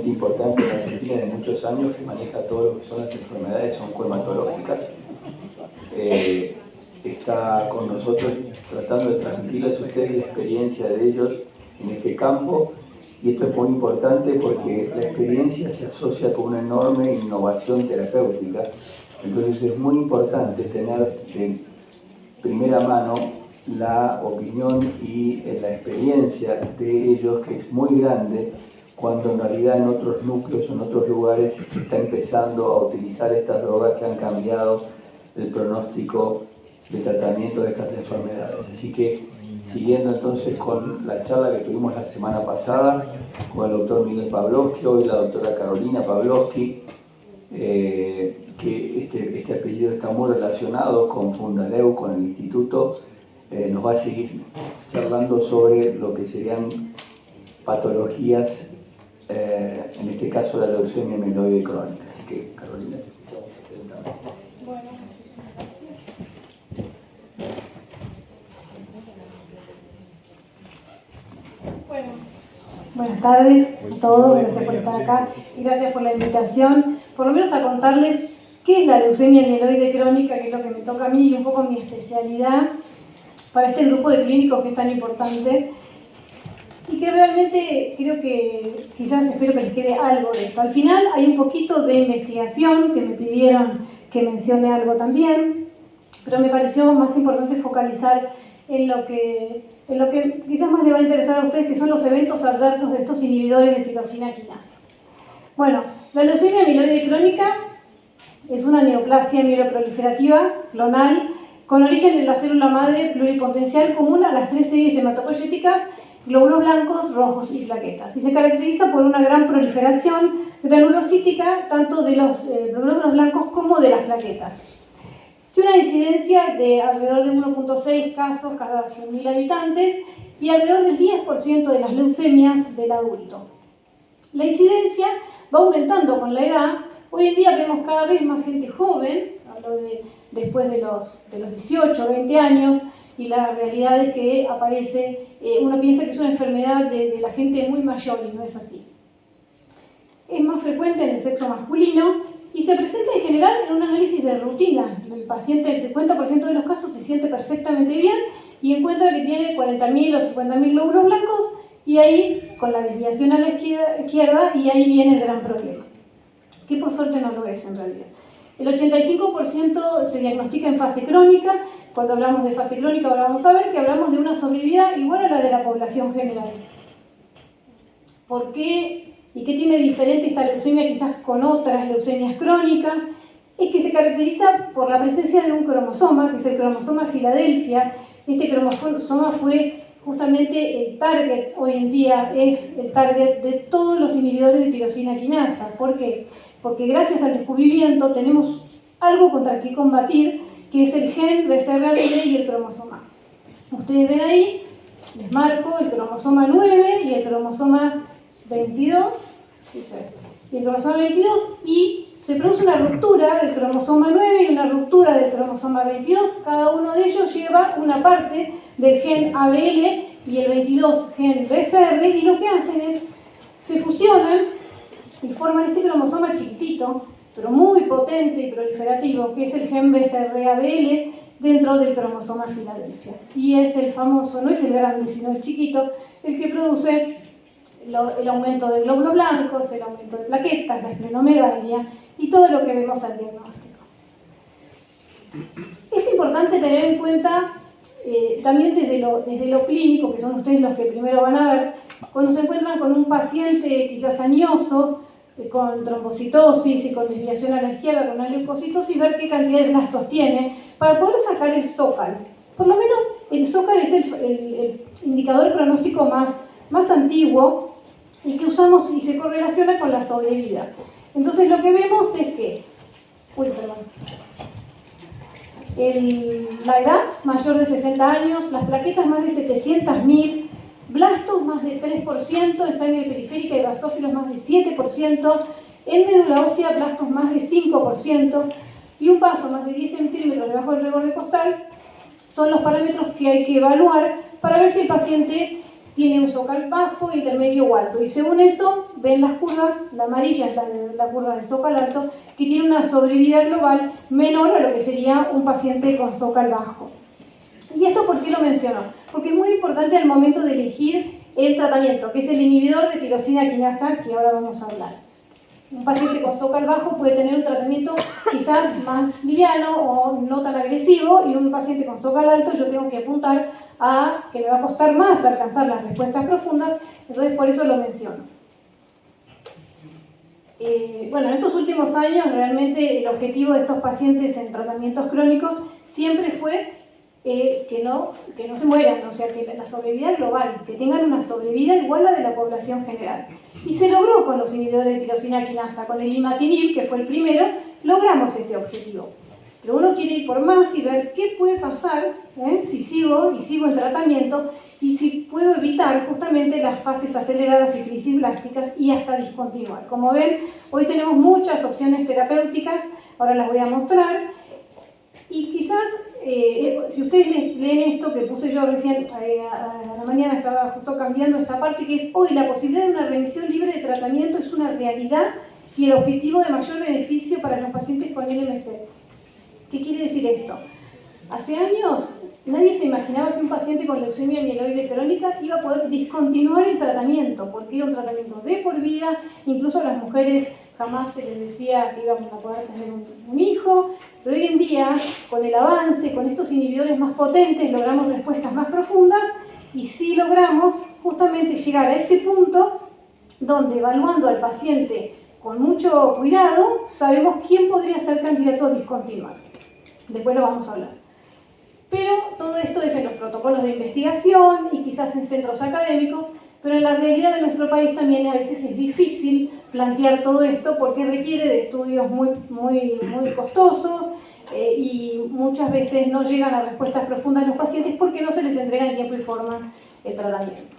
sumamente importante en Argentina de muchos años, que maneja todo lo que son las enfermedades oncohematológicas. Está con nosotros tratando de transmitirles a ustedes la experiencia de ellos en este campo, y esto es muy importante porque la experiencia se asocia con una enorme innovación terapéutica. Entonces es muy importante tener de primera mano la opinión y la experiencia de ellos, que es muy grande, cuando en realidad en otros núcleos, en otros lugares, se está empezando a utilizar estas drogas que han cambiado el pronóstico de tratamiento de estas enfermedades. Así que, siguiendo entonces con la charla que tuvimos la semana pasada con el doctor Miguel Pavlovsky, hoy la doctora Carolina Pavlovsky, que este apellido está muy relacionado con Fundaleu, con el instituto, nos va a seguir charlando sobre lo que serían patologías, en este caso la leucemia mieloide crónica. Así que, Carolina, te escuchamos atentamente. Bueno, buenas tardes a todos, gracias por estar acá y gracias por la invitación, por lo menos a contarles qué es la leucemia mieloide crónica, que es lo que me toca a mí y un poco mi especialidad para este grupo de clínicos que es tan importante y que realmente creo que quizás espero que les quede algo de esto. Al final hay un poquito de investigación que me pidieron que mencione algo también, pero me pareció más importante focalizar en lo que quizás más les va a interesar a ustedes, que son los eventos adversos de estos inhibidores de tirosina quinasa. Bueno, la leucemia mieloide crónica es una neoplasia mieloproliferativa clonal con origen en la célula madre pluripotencial común a las tres series hematopoyéticas, glóbulos blancos, rojos y plaquetas. Y se caracteriza por una gran proliferación granulocítica tanto de los glóbulos blancos como de las plaquetas. Tiene una incidencia de alrededor de 1.6 casos cada 100.000 habitantes y alrededor del 10% de las leucemias del adulto. La incidencia va aumentando con la edad. Hoy en día vemos cada vez más gente joven, hablo de después de los 18 o 20 años, y la realidad es que aparece, uno piensa que es una enfermedad de la gente muy mayor y no es así. Es más frecuente en el sexo masculino y se presenta en general en un análisis de rutina. El paciente, el 50% de los casos, se siente perfectamente bien y encuentra que tiene 40.000 o 50.000 glóbulos blancos, y ahí, con la desviación a la izquierda, y ahí viene el gran problema, que por suerte no lo es en realidad. El 85% se diagnostica en fase crónica. Cuando hablamos de fase crónica, ahora vamos a ver que hablamos de una sobrevida igual a la de la población general. ¿Por qué? ¿Y qué tiene diferente esta leucemia quizás con otras leucemias crónicas? Es que se caracteriza por la presencia de un cromosoma, que es el cromosoma Filadelfia. Este cromosoma fue justamente el target, hoy en día es el target de todos los inhibidores de tirosina quinasa. ¿Por qué? Porque gracias al descubrimiento tenemos algo contra qué combatir, que es el gen BCR-ABL y el cromosoma. Ustedes ven ahí, les marco el cromosoma 9 y el cromosoma 22, y el cromosoma 22, y se produce una ruptura del cromosoma 9 y una ruptura del cromosoma 22. Cada uno de ellos lleva una parte del gen ABL y el 22 gen BCR, y lo que hacen es, se fusionan y forman este cromosoma chiquitito, pero muy potente y proliferativo, que es el gen BCR-ABL dentro del cromosoma Filadelfia. Y es el famoso, no es el grande, sino el chiquito, el que produce el aumento de glóbulos blancos, el aumento de plaquetas, la esplenomegalia y todo lo que vemos al diagnóstico. Es importante tener en cuenta también desde lo clínico, que son ustedes los que primero van a ver, cuando se encuentran con un paciente quizás añoso, con trombocitosis y con desviación a la izquierda, con una leucocitosis, ver qué cantidad de blastos tiene, para poder sacar el zócalo. Por lo menos el zócalo es el indicador pronóstico más antiguo y que usamos y se correlaciona con la sobrevida. Entonces lo que vemos es que, la edad mayor de 60 años, las plaquetas más de 700.000, blastos más de 3%, en sangre periférica y basófilos más de 7%, en médula ósea blastos más de 5% y un paso más de 10 centímetros debajo del reborde costal son los parámetros que hay que evaluar para ver si el paciente tiene un zócalo bajo, intermedio o alto. Y según eso, ven las curvas, la amarilla es la curva del zócalo alto, que tiene una sobrevida global menor a lo que sería un paciente con zócalo bajo. ¿Y esto por qué lo menciono? Porque es muy importante al momento de elegir el tratamiento, que es el inhibidor de tirosina quinasa, que ahora vamos a hablar. Un paciente con zócalo bajo puede tener un tratamiento quizás más liviano o no tan agresivo, y un paciente con zócalo alto yo tengo que apuntar a que me va a costar más alcanzar las respuestas profundas, entonces por eso lo menciono. Bueno, en estos últimos años realmente el objetivo de estos pacientes en tratamientos crónicos siempre fue que no se mueran, o sea, que la sobrevida global, que tengan una sobrevida igual a la de la población general. Y se logró con los inhibidores de tirosina quinasa, con el imatinib, que fue el primero, logramos este objetivo. Pero uno quiere ir por más y ver qué puede pasar si sigo en tratamiento y si puedo evitar justamente las fases aceleradas y crisis blásticas y hasta discontinuar. Como ven, hoy tenemos muchas opciones terapéuticas, ahora las voy a mostrar. Y quizás, si ustedes leen esto que puse yo recién a la mañana, estaba justo cambiando esta parte, que es hoy la posibilidad de una remisión libre de tratamiento es una realidad y el objetivo de mayor beneficio para los pacientes con LMC. ¿Qué quiere decir esto? Hace años nadie se imaginaba que un paciente con leucemia mieloide crónica iba a poder discontinuar el tratamiento, porque era un tratamiento de por vida, incluso a las mujeres jamás se les decía que íbamos a poder tener un hijo, pero hoy en día, con el avance, con estos inhibidores más potentes, logramos respuestas más profundas y sí logramos justamente llegar a ese punto donde, evaluando al paciente con mucho cuidado, sabemos quién podría ser candidato a discontinuar. Después lo vamos a hablar. Pero todo esto es en los protocolos de investigación y quizás en centros académicos, pero en la realidad de nuestro país también a veces es difícil plantear todo esto porque requiere de estudios muy costosos y muchas veces no llegan a respuestas profundas a los pacientes porque no se les entrega en tiempo y forma el tratamiento.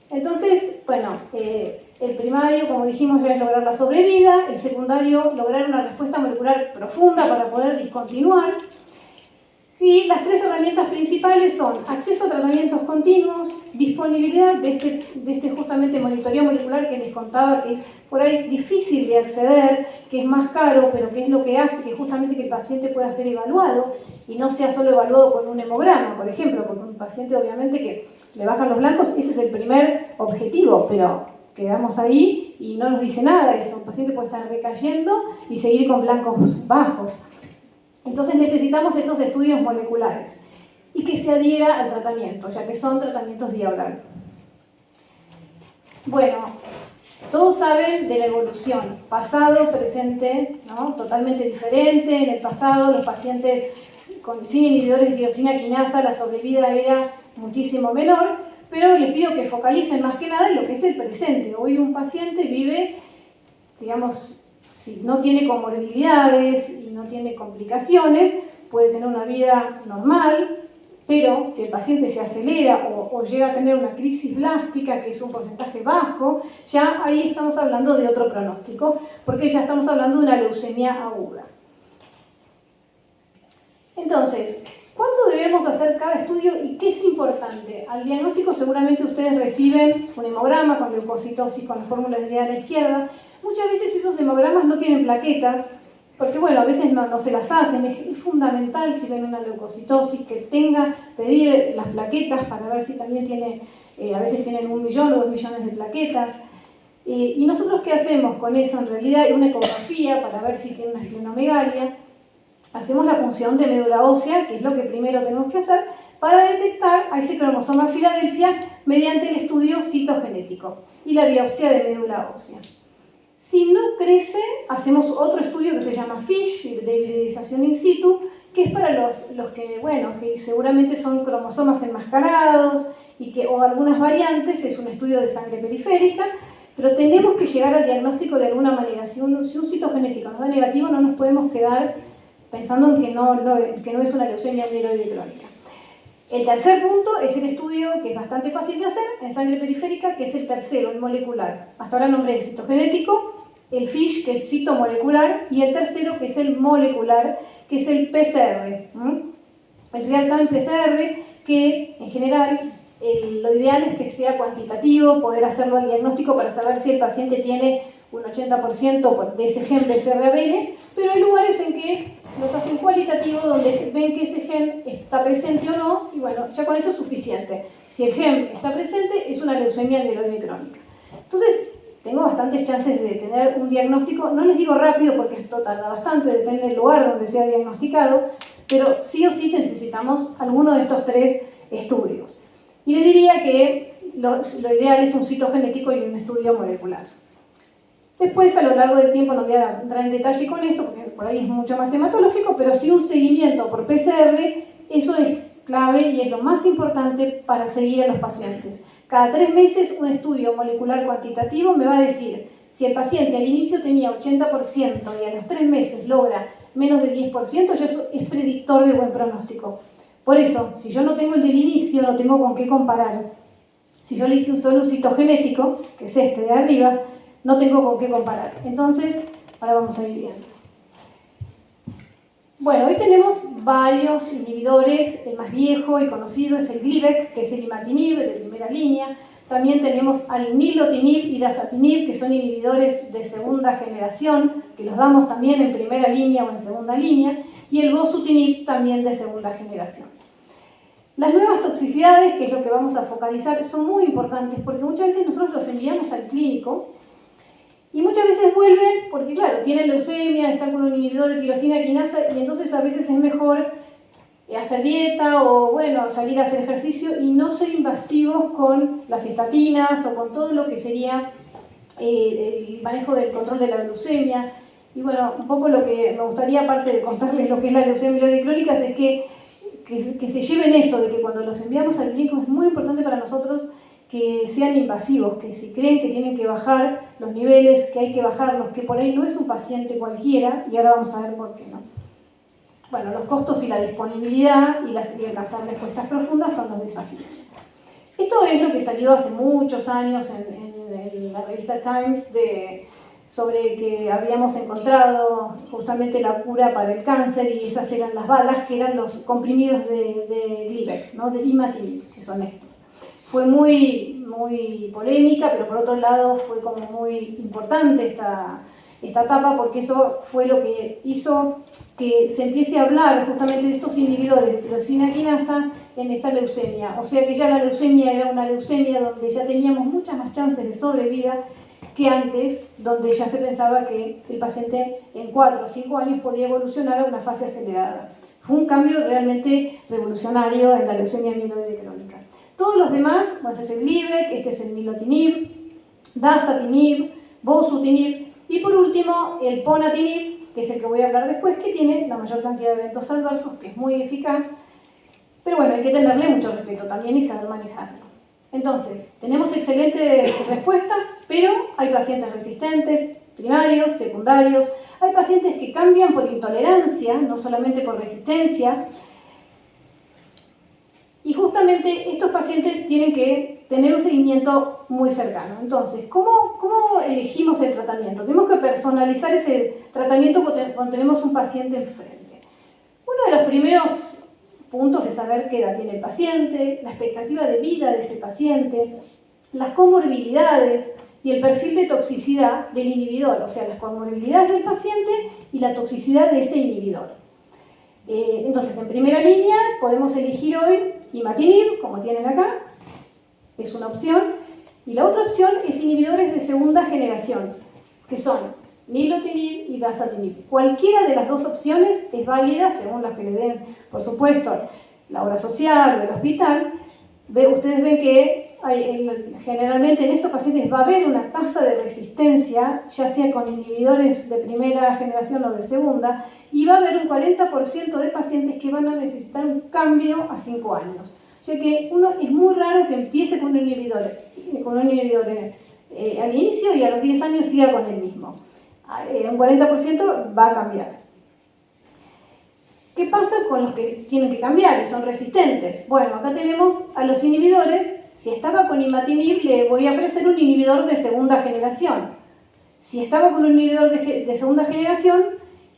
Entonces, bueno, el primario, como dijimos, ya es lograr la sobrevida, el secundario, lograr una respuesta molecular profunda para poder discontinuar. Y las tres herramientas principales son acceso a tratamientos continuos, disponibilidad de este justamente monitoreo molecular que les contaba, que es por ahí difícil de acceder, que es más caro, pero que es lo que hace que justamente que el paciente pueda ser evaluado y no sea solo evaluado con un hemograma, por ejemplo, porque un paciente obviamente que le bajan los blancos, ese es el primer objetivo, pero quedamos ahí y no nos dice nada eso. Un paciente puede estar recayendo y seguir con blancos bajos. Entonces necesitamos estos estudios moleculares y que se adhiera al tratamiento, ya que son tratamientos vía oral. Bueno, todos saben de la evolución, pasado, presente, ¿no? Totalmente diferente. En el pasado los pacientes sin inhibidores de tirosina quinasa, la sobrevida era muchísimo menor, pero les pido que focalicen más que nada en lo que es el presente. Hoy un paciente vive, digamos, si no tiene comorbilidades y no tiene complicaciones, puede tener una vida normal, pero si el paciente se acelera o llega a tener una crisis blástica, que es un porcentaje bajo, ya ahí estamos hablando de otro pronóstico, porque ya estamos hablando de una leucemia aguda. Entonces, ¿cuándo debemos hacer cada estudio y qué es importante? Al diagnóstico seguramente ustedes reciben un hemograma con leucocitosis con la fórmula de a la izquierda. Muchas veces esos hemogramas no tienen plaquetas, porque bueno, a veces no se las hacen. Es fundamental, si ven una leucocitosis, que pedir las plaquetas para ver si también tiene, a veces tienen 1 millón o 2 millones de plaquetas. Y nosotros, ¿qué hacemos con eso? En realidad hay una ecografía para ver si tiene una esplenomegalia. Hacemos la punción de médula ósea, que es lo que primero tenemos que hacer, para detectar a ese cromosoma Filadelfia mediante el estudio citogenético y la biopsia de médula ósea. Si no crece, hacemos otro estudio que se llama FISH, de hibridización in situ, que es para los que, bueno, que seguramente son cromosomas enmascarados o algunas variantes, es un estudio de sangre periférica, pero tenemos que llegar al diagnóstico de alguna manera. Si un citogenético nos da negativo, no nos podemos quedar pensando en que no es una leucemia mieloide crónica. El tercer punto es el estudio que es bastante fácil de hacer en sangre periférica, que es el tercero, el molecular. Hasta ahora nombré el citogenético, el FISH, que es citomolecular, y el tercero, que es el molecular, que es el PCR. El real-time PCR, que en general lo ideal es que sea cuantitativo, poder hacerlo al diagnóstico para saber si el paciente tiene un 80% de ese gen BCR-ABL, pero hay lugares en que los hacen cualitativos, donde ven que ese gen está presente o no, y bueno, ya con eso es suficiente. Si el gen está presente, es una leucemia mieloide crónica. Entonces, tengo bastantes chances de tener un diagnóstico, no les digo rápido porque esto tarda bastante, depende del lugar donde sea diagnosticado, pero sí o sí necesitamos alguno de estos 3 estudios. Y les diría que lo ideal es un citogenético y un estudio molecular. Después, a lo largo del tiempo, no voy a entrar en detalle con esto, porque por ahí es mucho más hematológico, pero sí un seguimiento por PCR, eso es clave y es lo más importante para seguir a los pacientes. Cada 3 meses un estudio molecular cuantitativo me va a decir si el paciente al inicio tenía 80% y a los 3 meses logra menos de 10%, ya eso es predictor de buen pronóstico. Por eso, si yo no tengo el del inicio, no tengo con qué comparar. Si yo le hice un solo citogenético, que es este de arriba, no tengo con qué comparar. Entonces, ahora vamos a ir viendo. Bueno, hoy tenemos varios inhibidores. El más viejo y conocido es el Glivec, que es el imatinib de primera línea. También tenemos al nilotinib y dasatinib, que son inhibidores de segunda generación, que los damos también en primera línea o en segunda línea. Y el bosutinib también de segunda generación. Las nuevas toxicidades, que es lo que vamos a focalizar, son muy importantes porque muchas veces nosotros los enviamos al clínico y muchas veces vuelven porque, claro, tienen leucemia, están con un inhibidor de tirosina quinasa y entonces a veces es mejor hacer dieta o, bueno, salir a hacer ejercicio y no ser invasivos con las estatinas o con todo lo que sería el manejo del control de la leucemia. Y bueno, un poco lo que me gustaría, aparte de contarles lo que es la leucemia mieloide crónica, es que se lleven eso, de que cuando los enviamos al clínico es muy importante para nosotros que sean invasivos, que si creen que tienen que bajar los niveles, que hay que bajarlos, que por ahí no es un paciente cualquiera, y ahora vamos a ver por qué no. Bueno, los costos y la disponibilidad y alcanzar respuestas profundas son los desafíos. Esto es lo que salió hace muchos años en la revista Times sobre que habíamos encontrado justamente la cura para el cáncer y esas eran las balas, que eran los comprimidos de Glivec, ¿no? De imatinib, que son estos. Fue muy polémica, pero por otro lado fue como muy importante esta etapa porque eso fue lo que hizo que se empiece a hablar justamente de estos inhibidores de tirosina quinasa en esta leucemia. O sea que ya la leucemia era una leucemia donde ya teníamos muchas más chances de sobrevida que antes, donde ya se pensaba que el paciente en 4 o 5 años podía evolucionar a una fase acelerada. Fue un cambio realmente revolucionario en la leucemia mieloide crónica. Todos los demás, bueno, este es el Glivec, este es el nilotinib, dasatinib, bosutinib y por último el ponatinib, que es el que voy a hablar después, que tiene la mayor cantidad de eventos adversos, que es muy eficaz, pero bueno, hay que tenerle mucho respeto también y saber manejarlo. Entonces, tenemos excelente respuesta, pero hay pacientes resistentes, primarios, secundarios, hay pacientes que cambian por intolerancia, no solamente por resistencia, y justamente estos pacientes tienen que tener un seguimiento muy cercano. Entonces, ¿cómo elegimos el tratamiento? Tenemos que personalizar ese tratamiento cuando tenemos un paciente enfrente. Uno de los primeros puntos es saber qué edad tiene el paciente, la expectativa de vida de ese paciente, las comorbilidades y el perfil de toxicidad del inhibidor, o sea, las comorbilidades del paciente y la toxicidad de ese inhibidor. Entonces, en primera línea podemos elegir hoy imatinib, como tienen acá, es una opción, y la otra opción es inhibidores de segunda generación, que son nilotinib y dasatinib. Cualquiera de las dos opciones es válida según las que le den, por supuesto, la obra social o el hospital. Ustedes ven que generalmente en estos pacientes va a haber una tasa de resistencia, ya sea con inhibidores de primera generación o de segunda, y va a haber un 40% de pacientes que van a necesitar un cambio a 5 años. O sea que es muy raro que empiece con un inhibidor al inicio y a los 10 años siga con el mismo. Un 40% va a cambiar. ¿Qué pasa con los que tienen que cambiar y son resistentes? Bueno, acá tenemos a los inhibidores. Si estaba con imatinib, le voy a ofrecer un inhibidor de segunda generación. Si estaba con un inhibidor de segunda generación,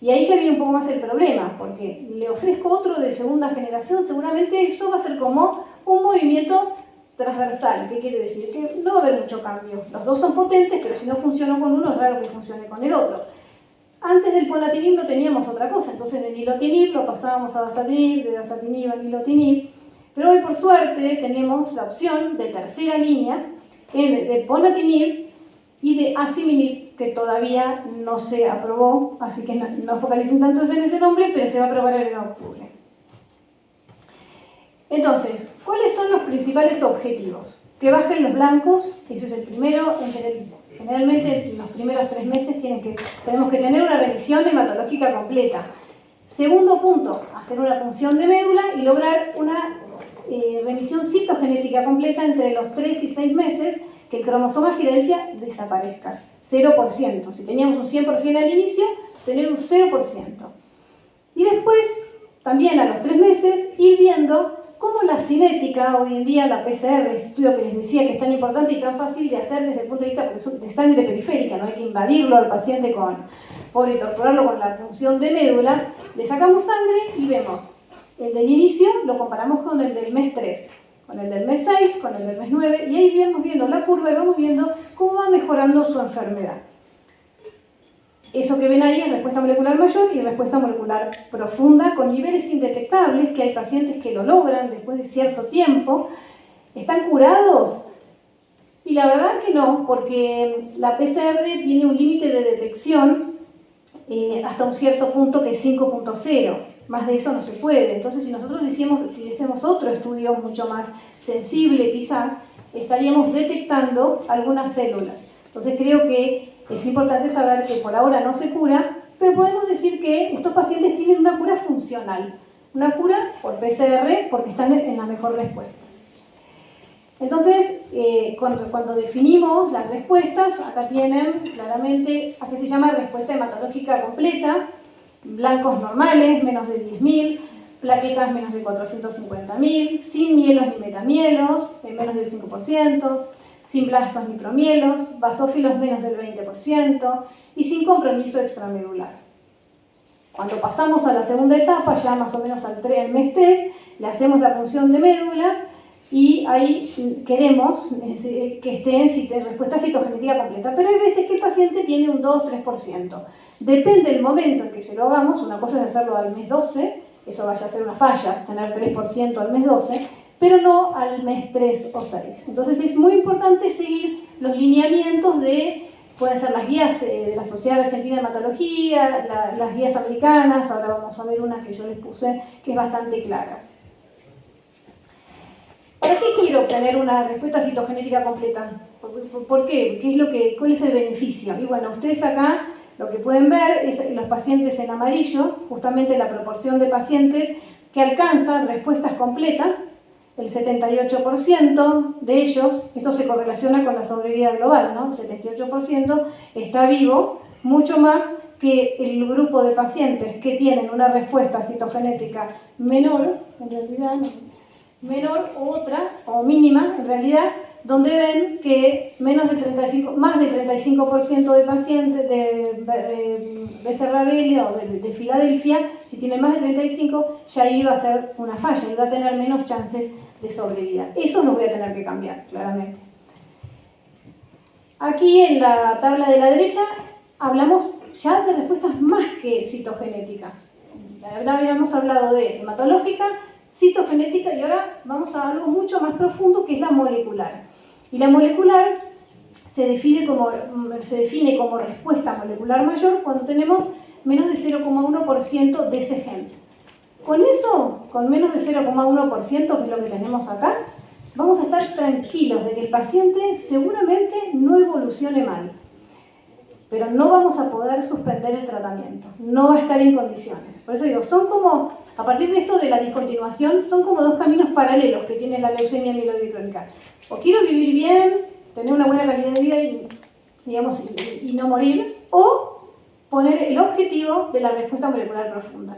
y ahí ya viene un poco más el problema, porque le ofrezco otro de segunda generación, seguramente eso va a ser como un movimiento transversal. ¿Qué quiere decir? Que no va a haber mucho cambio. Los dos son potentes, pero si no funcionó con uno, es raro que funcione con el otro. Antes del ponatinib no teníamos otra cosa, entonces de nilotinib lo pasábamos a dasatinib, de dasatinib a nilotinib. Pero hoy, por suerte, tenemos la opción de tercera línea de ponatinib y de asciminib, que todavía no se aprobó, así que no focalicen tanto en ese nombre, pero se va a aprobar en octubre. Entonces, ¿cuáles son los principales objetivos? Que bajen los blancos, ese es el primero. Generalmente en los primeros 3 meses tenemos que tener una revisión hematológica completa. Segundo punto, hacer una punción de médula y lograr una remisión citogenética completa entre los 3 y 6 meses, que el cromosoma Filadelfia desaparezca. 0%. Si teníamos un 100% al inicio, tener un 0%. Y después, también a los 3 meses, ir viendo cómo la cinética, hoy en día la PCR, el estudio que les decía que es tan importante y tan fácil de hacer desde el punto de vista de sangre periférica, no hay que invadirlo al paciente por incorporarlo con la punción de médula, le sacamos sangre y vemos el del inicio, lo comparamos con el del mes 3, con el del mes 6, con el del mes 9, y ahí vamos viendo la curva y vamos viendo cómo va mejorando su enfermedad. Eso que ven ahí es respuesta molecular mayor y respuesta molecular profunda con niveles indetectables, que hay pacientes que lo logran después de cierto tiempo. ¿Están curados? Y la verdad que no, porque la PCR tiene un límite de detección hasta un cierto punto que es 5.0. Más de eso no se puede. Entonces, si nosotros hiciésemos otro estudio mucho más sensible, quizás, estaríamos detectando algunas células. Entonces, creo que es importante saber que por ahora no se cura, pero podemos decir que estos pacientes tienen una cura funcional. Una cura por PCR porque están en la mejor respuesta. Entonces, cuando definimos las respuestas, acá tienen claramente a qué se llama respuesta hematológica completa, blancos normales, menos de 10.000, plaquetas menos de 450.000, sin mielos ni metamielos, menos del 5%, sin blastos ni promielos, basófilos menos del 20% y sin compromiso extramedular. Cuando pasamos a la segunda etapa, ya más o menos al mes 3, le hacemos la punción de médula y ahí queremos que esté en respuesta citogenética completa. Pero hay veces que el paciente tiene un 2-3%. Depende del momento en que se lo hagamos. Una cosa es hacerlo al mes 12, eso vaya a ser una falla, tener 3% al mes 12, pero no al mes 3 o 6. Entonces es muy importante seguir los lineamientos pueden ser las guías de la Sociedad Argentina de Hematología, las guías americanas. Ahora vamos a ver una que yo les puse que es bastante clara. ¿Para qué quiero obtener una respuesta citogenética completa? ¿Por qué? ¿Cuál es el beneficio? Y bueno, ustedes acá lo que pueden ver es los pacientes en amarillo, justamente la proporción de pacientes que alcanzan respuestas completas, el 78% de ellos, esto se correlaciona con la sobrevida global, ¿no? El 78% está vivo, mucho más que el grupo de pacientes que tienen una respuesta citogenética menor, en realidad, menor u otra, o mínima, en realidad, donde ven que más del 35% de pacientes de Becerra-Bell o de Filadelfia, si tienen más de 35, ya iba a ser una falla, iba a tener menos chances de sobrevida. Eso lo voy a tener que cambiar, claramente. Aquí en la tabla de la derecha hablamos ya de respuestas más que citogenéticas. Habíamos hablado de hematológica, citogenética y ahora vamos a algo mucho más profundo que es la molecular. Y la molecular se define como respuesta molecular mayor cuando tenemos menos de 0,1% de ese gen. Con eso, con menos de 0,1%, que es lo que tenemos acá, vamos a estar tranquilos de que el paciente seguramente no evolucione mal. Pero no vamos a poder suspender el tratamiento, no va a estar en condiciones. Por eso digo, son como, a partir de esto de la discontinuación, son como dos caminos paralelos que tiene la leucemia amiloide crónica. O quiero vivir bien, tener una buena calidad de vida y no morir, o poner el objetivo de la respuesta molecular profunda,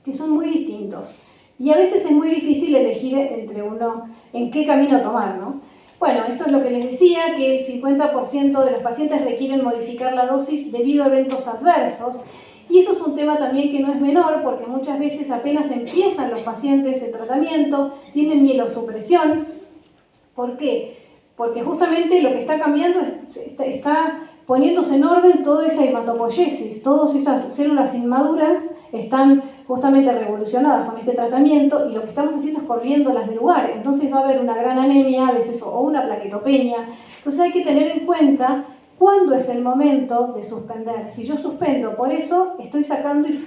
que son muy distintos. Y a veces es muy difícil elegir entre uno en qué camino tomar, ¿no? Bueno, esto es lo que les decía, que el 50% de los pacientes requieren modificar la dosis debido a eventos adversos. Y eso es un tema también que no es menor, porque muchas veces apenas empiezan los pacientes el tratamiento, tienen mielosupresión. ¿Por qué? Porque justamente lo que está cambiando está poniéndose en orden toda esa hematopoiesis, todas esas células inmaduras están justamente revolucionadas con este tratamiento y lo que estamos haciendo es corriéndolas del lugar. Entonces va a haber una gran anemia, a veces, o una plaquetopenia. Entonces hay que tener en cuenta cuándo es el momento de suspender. Si yo suspendo, por eso estoy sacando y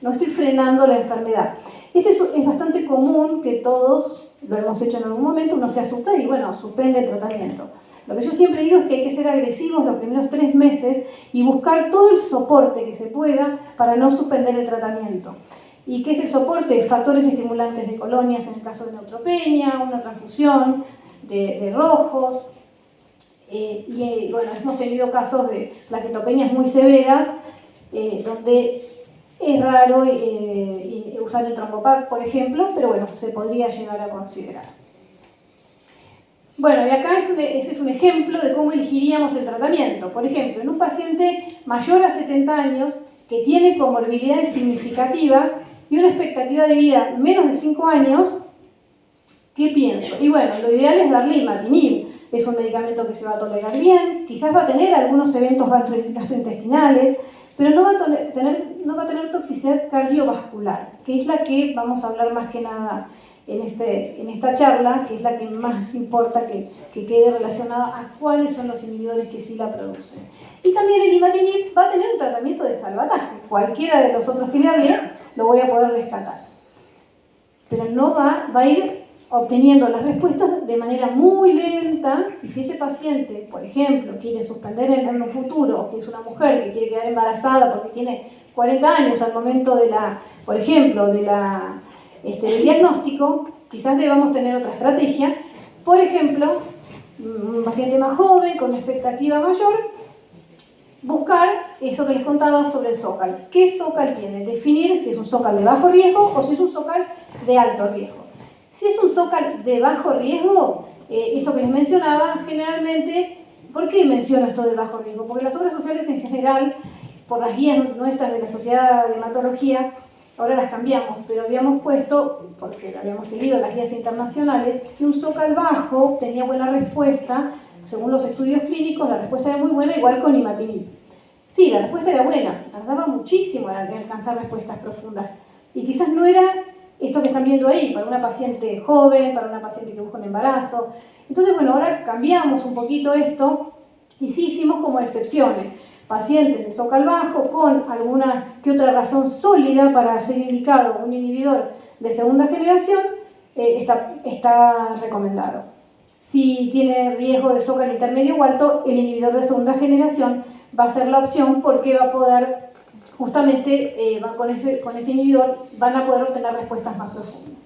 no estoy frenando la enfermedad. Este es bastante común que todos lo hemos hecho en algún momento, uno se asusta y bueno, suspende el tratamiento. Lo que yo siempre digo es que hay que ser agresivos los primeros 3 meses y buscar todo el soporte que se pueda para no suspender el tratamiento. ¿Y qué es el soporte? Factores estimulantes de colonias en el caso de neutropenia, una transfusión de rojos. Y bueno, hemos tenido casos de plaquetopenias muy severas donde es raro usar el trombopac, por ejemplo, pero bueno, se podría llegar a considerar. Bueno, y acá ese es un ejemplo de cómo elegiríamos el tratamiento. Por ejemplo, en un paciente mayor a 70 años que tiene comorbilidades significativas y una expectativa de vida menos de 5 años, ¿qué pienso? Y bueno, lo ideal es darle imatinib. Es un medicamento que se va a tolerar bien, quizás va a tener algunos eventos gastrointestinales, pero no va a tener toxicidad cardiovascular, que es la que vamos a hablar más que nada en esta charla, que es la que más importa que quede relacionada a cuáles son los inhibidores que sí la producen. Y también el imatinib va a tener un tratamiento de salvataje. Cualquiera de los otros que le hablé lo voy a poder rescatar. Pero no va a ir obteniendo las respuestas de manera muy lenta, y si ese paciente, por ejemplo, quiere suspender en un futuro, o que es una mujer que quiere quedar embarazada porque tiene 40 años al momento de por ejemplo, del diagnóstico, quizás debamos tener otra estrategia. Por ejemplo, un paciente más joven, con una expectativa mayor, buscar eso que les contaba sobre el zócal. ¿Qué zócal tiene? Definir si es un zócal de bajo riesgo o si es un zócal de alto riesgo. Si es un zócal de bajo riesgo, esto que les mencionaba, generalmente, ¿por qué menciono esto de bajo riesgo? Porque las obras sociales en general, por las guías nuestras de la Sociedad de Hematología, ahora las cambiamos, pero habíamos puesto, porque habíamos seguido las guías internacionales, que un zócal bajo tenía buena respuesta, según los estudios clínicos, la respuesta era muy buena, igual con imatinib. Sí, la respuesta era buena, tardaba muchísimo en alcanzar respuestas profundas, y quizás no era esto que están viendo ahí, para una paciente joven, para una paciente que busca un embarazo. Entonces, bueno, ahora cambiamos un poquito esto y sí hicimos como excepciones. Pacientes de zócal bajo con alguna que otra razón sólida para ser indicado un inhibidor de segunda generación, está recomendado. Si tiene riesgo de zócal intermedio o alto, el inhibidor de segunda generación va a ser la opción porque va a poder justamente con ese inhibidor van a poder obtener respuestas más profundas.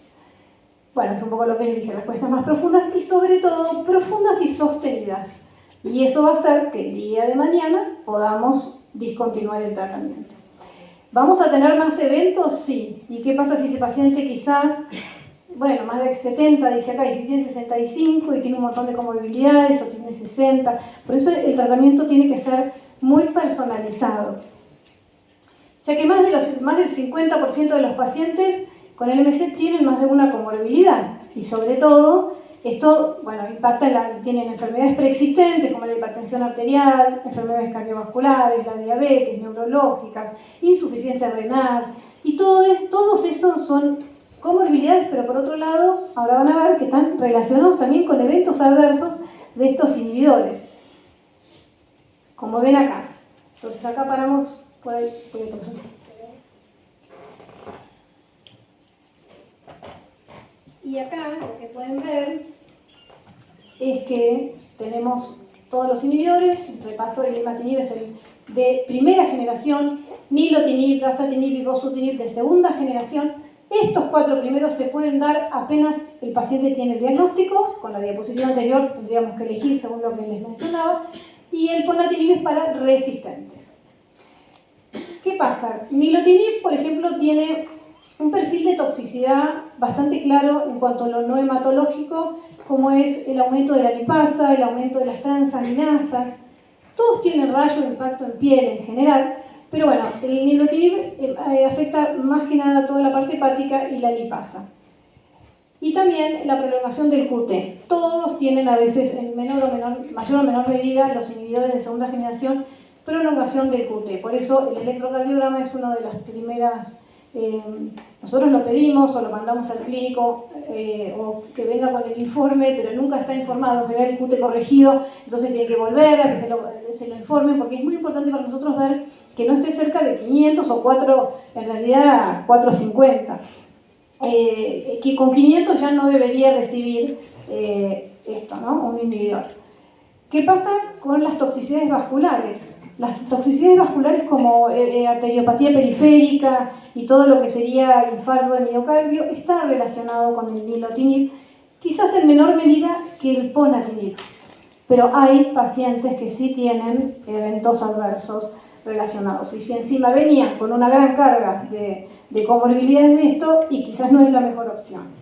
Bueno, es un poco lo que les dije, respuestas más profundas y sobre todo profundas y sostenidas. Y eso va a hacer que el día de mañana podamos discontinuar el tratamiento. ¿Vamos a tener más eventos? Sí. ¿Y qué pasa si ese paciente quizás, bueno, más de 70, dice acá, y si tiene 65 y tiene un montón de comorbilidades o tiene 60? Por eso el tratamiento tiene que ser muy personalizado, ya que más del 50% de los pacientes con LMC tienen más de una comorbilidad y sobre todo esto, bueno, tienen enfermedades preexistentes como la hipertensión arterial, enfermedades cardiovasculares, la diabetes, neurológicas, insuficiencia renal y todos esos son comorbilidades, pero por otro lado ahora van a ver que están relacionados también con eventos adversos de estos inhibidores, como ven acá. Entonces acá paramos. Por ahí, y acá lo que pueden ver es que tenemos todos los inhibidores. Repaso, el imatinib es el de primera generación, nilotinib, dasatinib y bosutinib de segunda generación. Estos 4 primeros se pueden dar apenas el paciente tiene el diagnóstico. Con la diapositiva anterior tendríamos que elegir según lo que les mencionaba. Y el ponatinib es para resistentes. ¿Qué pasa? Nilotinib, por ejemplo, tiene un perfil de toxicidad bastante claro en cuanto a lo no hematológico, como es el aumento de la lipasa, el aumento de las transaminasas. Todos tienen rayo de impacto en piel en general, Pero bueno, el nilotinib afecta más que nada toda la parte hepática y la lipasa. Y también la prolongación del QT. Todos tienen a veces, en mayor o menor medida, los inhibidores de segunda generación, prolongación del QT. Por eso el electrocardiograma es una de las primeras. Nosotros lo pedimos o lo mandamos al clínico o que venga con el informe, pero nunca está informado, que vea el QT corregido, entonces tiene que volver a que se lo informen, porque es muy importante para nosotros ver que no esté cerca de 500 o 4, en realidad 450. Que con 500 ya no debería recibir esto, ¿no? Un inhibidor. ¿Qué pasa con las toxicidades vasculares? Las toxicidades vasculares como arteriopatía periférica y todo lo que sería infarto de miocardio está relacionado con el nilotinib, quizás en menor medida que el ponatinib, pero hay pacientes que sí tienen eventos adversos relacionados. Y si encima venían con una gran carga de comorbilidades de esto, y quizás no es la mejor opción.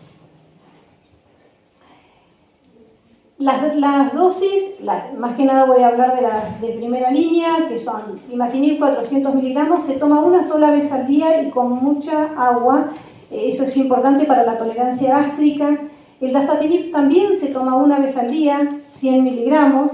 Las dosis, más que nada voy a hablar de las de primera línea, que son imatinib 400 miligramos, se toma una sola vez al día y con mucha agua. Eso es importante para la tolerancia gástrica. El dasatinib también se toma una vez al día, 100 miligramos,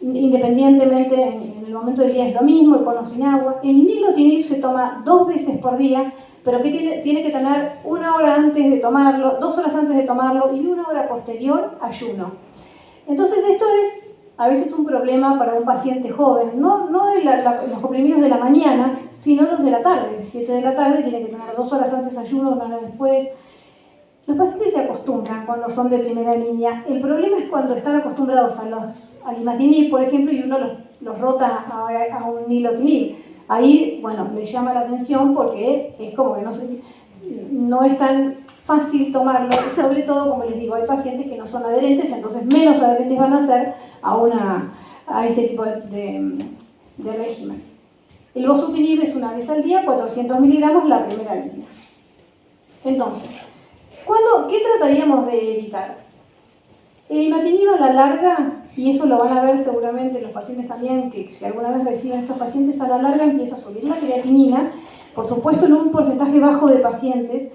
independientemente en el momento del día es lo mismo, y con o sin agua. El nilotinib se toma 2 veces por día, pero que tiene que tener 1 hora antes de tomarlo, 2 horas antes de tomarlo y 1 hora posterior ayuno. Entonces esto es a veces un problema para un paciente joven, no los comprimidos de la mañana, sino los de la tarde. 7 de la tarde tiene que tener 2 horas antes ayuno, 1 hora después. Los pacientes se acostumbran cuando son de primera línea. El problema es cuando están acostumbrados al imatinib, por ejemplo, y uno los rota a un nilotinib. Ahí, bueno, les llama la atención porque es como que no es tan fácil tomarlo. Y sobre todo, como les digo, hay pacientes que no son adherentes, entonces menos adherentes van a ser a este tipo de régimen. El bosutinib es una vez al día, 400 miligramos, la primera línea. Entonces, ¿qué trataríamos de evitar? El imatinib a la larga, y eso lo van a ver seguramente los pacientes también, que si alguna vez reciben estos pacientes, a la larga empieza a subir la creatinina, por supuesto en un porcentaje bajo de pacientes,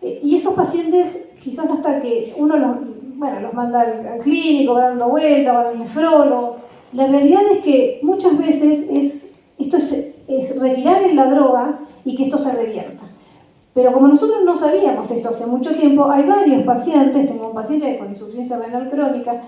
y esos pacientes quizás hasta que uno los manda al clínico, va dando vueltas, va al nefrólogo. La realidad es que muchas veces esto es retirar la droga y que esto se revierta. Pero como nosotros no sabíamos esto hace mucho tiempo, hay varios pacientes, tengo un paciente con insuficiencia renal crónica,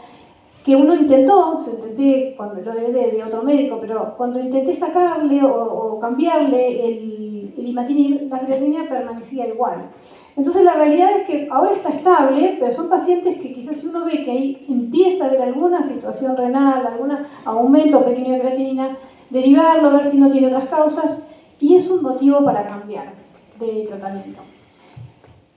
que uno intenté cuando lo heredé de otro médico, pero cuando intenté sacarle o cambiarle el imatinib, la creatinina permanecía igual. Entonces la realidad es que ahora está estable, pero son pacientes que quizás uno ve que ahí empieza a haber alguna situación renal, algún aumento pequeño de creatinina, derivarlo, ver si no tiene otras causas, y es un motivo para cambiar de tratamiento.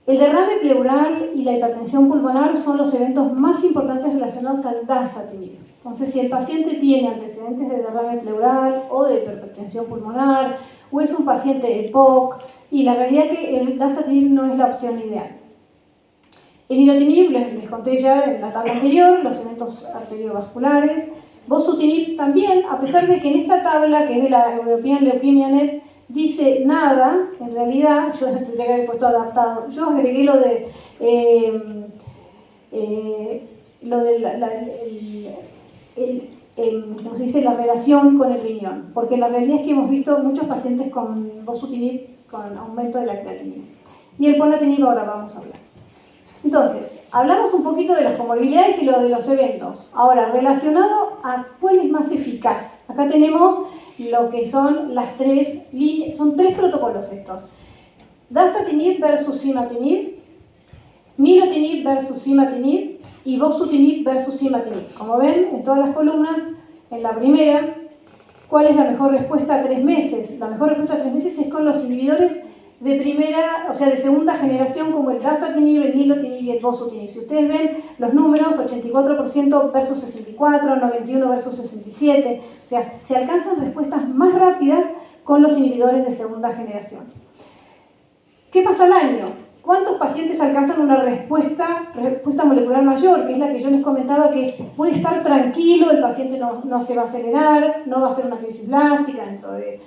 El derrame pleural y la hipertensión pulmonar son los eventos más importantes relacionados al dasatinib. Entonces, si el paciente tiene antecedentes de derrame pleural o de hipertensión pulmonar, o es un paciente EPOC, y la realidad es que el dasatinib no es la opción ideal. El nilotinib, les conté ya en la tabla anterior, los eventos arteriovasculares. Bosutinib también, a pesar de que en esta tabla, que es de la European Leukemia Net, dice nada, en realidad, yo tendría que haber puesto adaptado. Yo agregué lo de ¿cómo se dice? La relación con el riñón, porque la realidad es que hemos visto muchos pacientes con bosutinib con aumento de la creatinina. Y el ponatinib ahora vamos a hablar. Entonces, hablamos un poquito de las comorbilidades y lo de los eventos. Ahora, relacionado a cuál es más eficaz. Acá tenemos lo que son las 3 líneas, son 3 protocolos estos. Dasatinib versus imatinib, nilotinib versus imatinib y bosutinib versus imatinib. Como ven, en todas las columnas, en la primera, ¿cuál es la mejor respuesta a 3 meses? La mejor respuesta a 3 meses es con los inhibidores de primera, o sea, de segunda generación, como el dasatinib, el nilotinib y el bosutinib. Si ustedes ven los números, 84% versus 64, 91 versus 67, o sea, se alcanzan respuestas más rápidas con los inhibidores de segunda generación. ¿Qué pasa al año? ¿cuántos pacientes alcanzan una respuesta molecular mayor? Que es la que yo les comentaba, que puede estar tranquilo, el paciente no se va a acelerar, no va a hacer una crisis blástica dentro de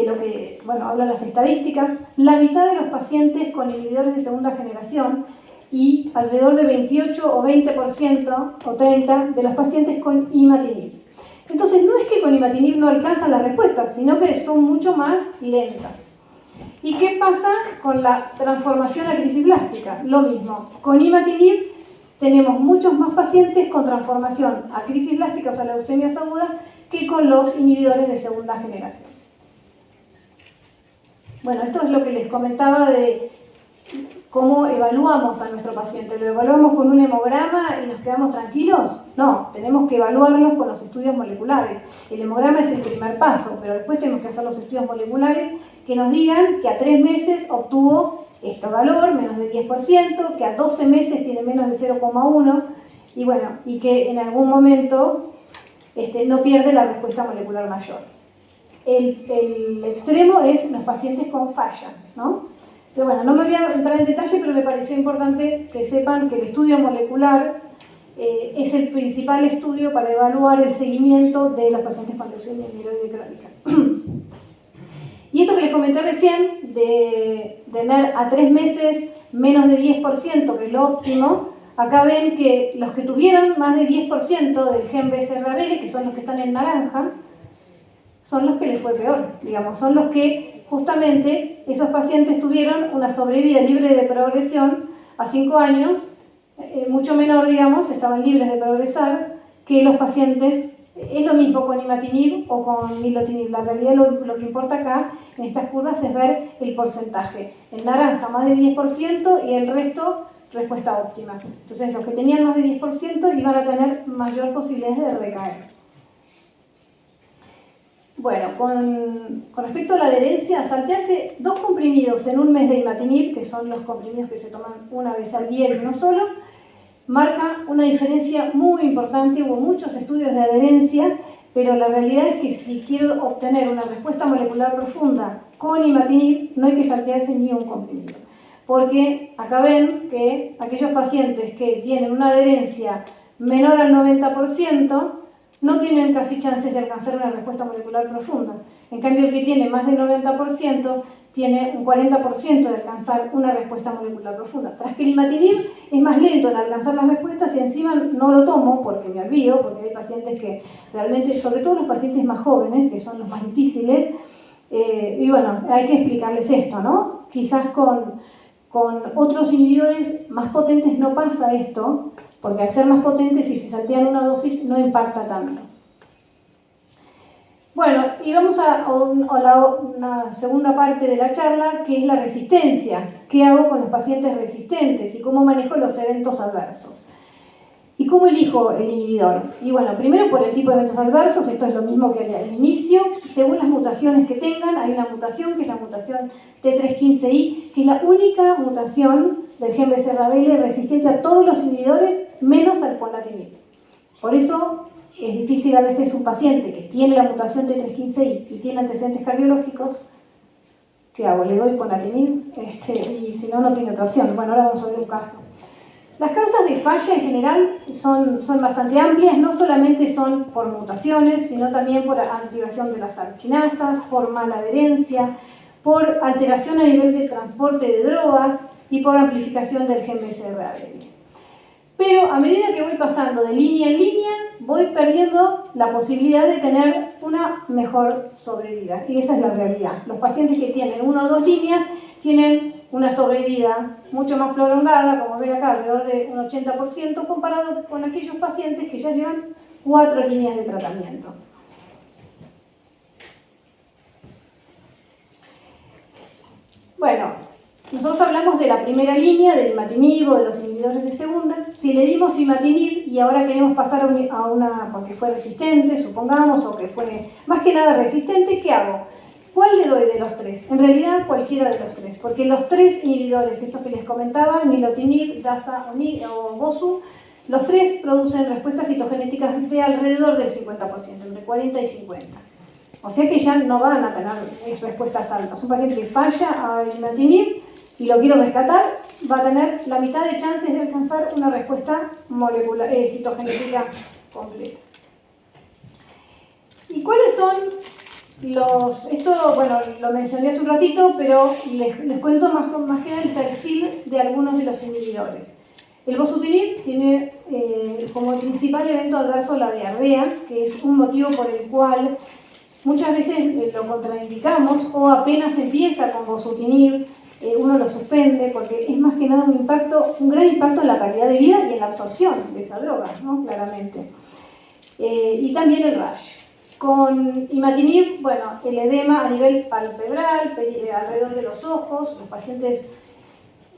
lo que, bueno, hablan las estadísticas. La mitad de los pacientes con inhibidores de segunda generación y alrededor de 28 o 20% o 30% de los pacientes con imatinib. Entonces, no es que con imatinib no alcanzan las respuestas, sino que son mucho más lentas. ¿Y qué pasa con la transformación a crisis blástica? Lo mismo. Con imatinib tenemos muchos más pacientes con transformación a crisis blástica, o sea, leucemias agudas, que con los inhibidores de segunda generación. Bueno, esto es lo que les comentaba de cómo evaluamos a nuestro paciente. ¿Lo evaluamos con un hemograma y nos quedamos tranquilos? No, tenemos que evaluarlos con los estudios moleculares. El hemograma es el primer paso, pero después tenemos que hacer los estudios moleculares que nos digan que a 3 meses obtuvo este valor, menos de 10%, que a 12 meses tiene menos de 0,1, y bueno, y que en algún momento no pierde la respuesta molecular mayor. El extremo es los pacientes con falla, ¿no? Pero bueno, no me voy a entrar en detalle, pero me pareció importante que sepan que el estudio molecular es el principal estudio para evaluar el seguimiento de los pacientes con leucemia mieloide crónica. Y esto que les comenté recién, de tener a 3 meses menos de 10%, que es lo óptimo, acá ven que los que tuvieron más de 10% del gen BCR-ABL, que son los que están en naranja, son los que les fue peor, digamos, son los que justamente esos pacientes tuvieron una sobrevida libre de progresión a 5 años, mucho menor, digamos, estaban libres de progresar que los pacientes, es lo mismo con imatinib o con nilotinib. La realidad lo que importa acá en estas curvas es ver el porcentaje. En naranja más de 10% y el resto respuesta óptima. Entonces los que tenían más de 10% iban a tener mayor posibilidad de recaer. Bueno, con respecto a la adherencia, saltearse 2 comprimidos en un mes de imatinib, que son los comprimidos que se toman una vez al día y uno solo, marca una diferencia muy importante. Hubo muchos estudios de adherencia, pero la realidad es que si quiero obtener una respuesta molecular profunda con imatinib, no hay que saltearse ni un comprimido. Porque acá ven que aquellos pacientes que tienen una adherencia menor al 90%, no tienen casi chances de alcanzar una respuesta molecular profunda. En cambio, el que tiene más del 90% tiene un 40% de alcanzar una respuesta molecular profunda. Tras que el imatinib es más lento en alcanzar las respuestas y encima no lo tomo porque me olvido, porque hay pacientes que realmente, sobre todo los pacientes más jóvenes, que son los más difíciles, y bueno, hay que explicarles esto, ¿no? Quizás con otros inhibidores más potentes no pasa esto, porque al ser más potentes, si se saltean una dosis, no impacta tanto. Bueno, y vamos a una segunda parte de la charla, que es la resistencia. ¿Qué hago con los pacientes resistentes y cómo manejo los eventos adversos? ¿Y cómo elijo el inhibidor? Y bueno, primero por el tipo de eventos adversos, esto es lo mismo que al inicio, según las mutaciones que tengan. Hay una mutación que es la mutación T315I, que es la única mutación del gen BCR-ABL resistente a todos los inhibidores, menos al ponatinib. Por eso es difícil a veces un paciente que tiene la mutación T315I y tiene antecedentes cardiológicos. ¿Qué hago? ¿Le doy ponatinib? Y si no, no tiene otra opción. Bueno, ahora vamos a ver un caso. Las causas de falla en general son bastante amplias, no solamente son por mutaciones, sino también por activación de las alquinasas, por mala adherencia, por alteración a nivel de transporte de drogas y por amplificación del gen BCR-ABL. Pero a medida que voy pasando de línea en línea, voy perdiendo la posibilidad de tener una mejor sobrevida. Y esa es la realidad. Los pacientes que tienen 1 o 2 líneas tienen una sobrevida mucho más prolongada, como ven acá, alrededor de un 80%, comparado con aquellos pacientes que ya llevan 4 líneas de tratamiento. Bueno, nosotros hablamos de la primera línea, del imatinib o de los inhibidores de segunda. Si le dimos imatinib y ahora queremos pasar a una porque fue resistente, supongamos, o que fue más que nada resistente, ¿qué hago? ¿Cuál le doy de los 3? En realidad cualquiera de los 3, porque los 3 inhibidores, estos que les comentaba, nilotinib, DASA o BOSU, los 3 producen respuestas citogenéticas de alrededor del 50%, entre 40 y 50. O sea que ya no van a tener respuestas altas. Un paciente que falla al imatinib y lo quiero rescatar, va a tener la mitad de chances de alcanzar una respuesta molecular, citogenética completa. ¿Y cuáles son esto, bueno, lo mencioné hace un ratito, pero les cuento más que nada el perfil de algunos de los inhibidores. El bosutinib tiene como principal evento adverso la diarrea, que es un motivo por el cual muchas veces lo contraindicamos o apenas empieza con bosutinib, uno lo suspende porque es más que nada un gran impacto en la calidad de vida y en la absorción de esa droga, ¿no? Claramente. Y también el rash. Con imatinib, bueno, el edema a nivel palpebral, alrededor de los ojos, los pacientes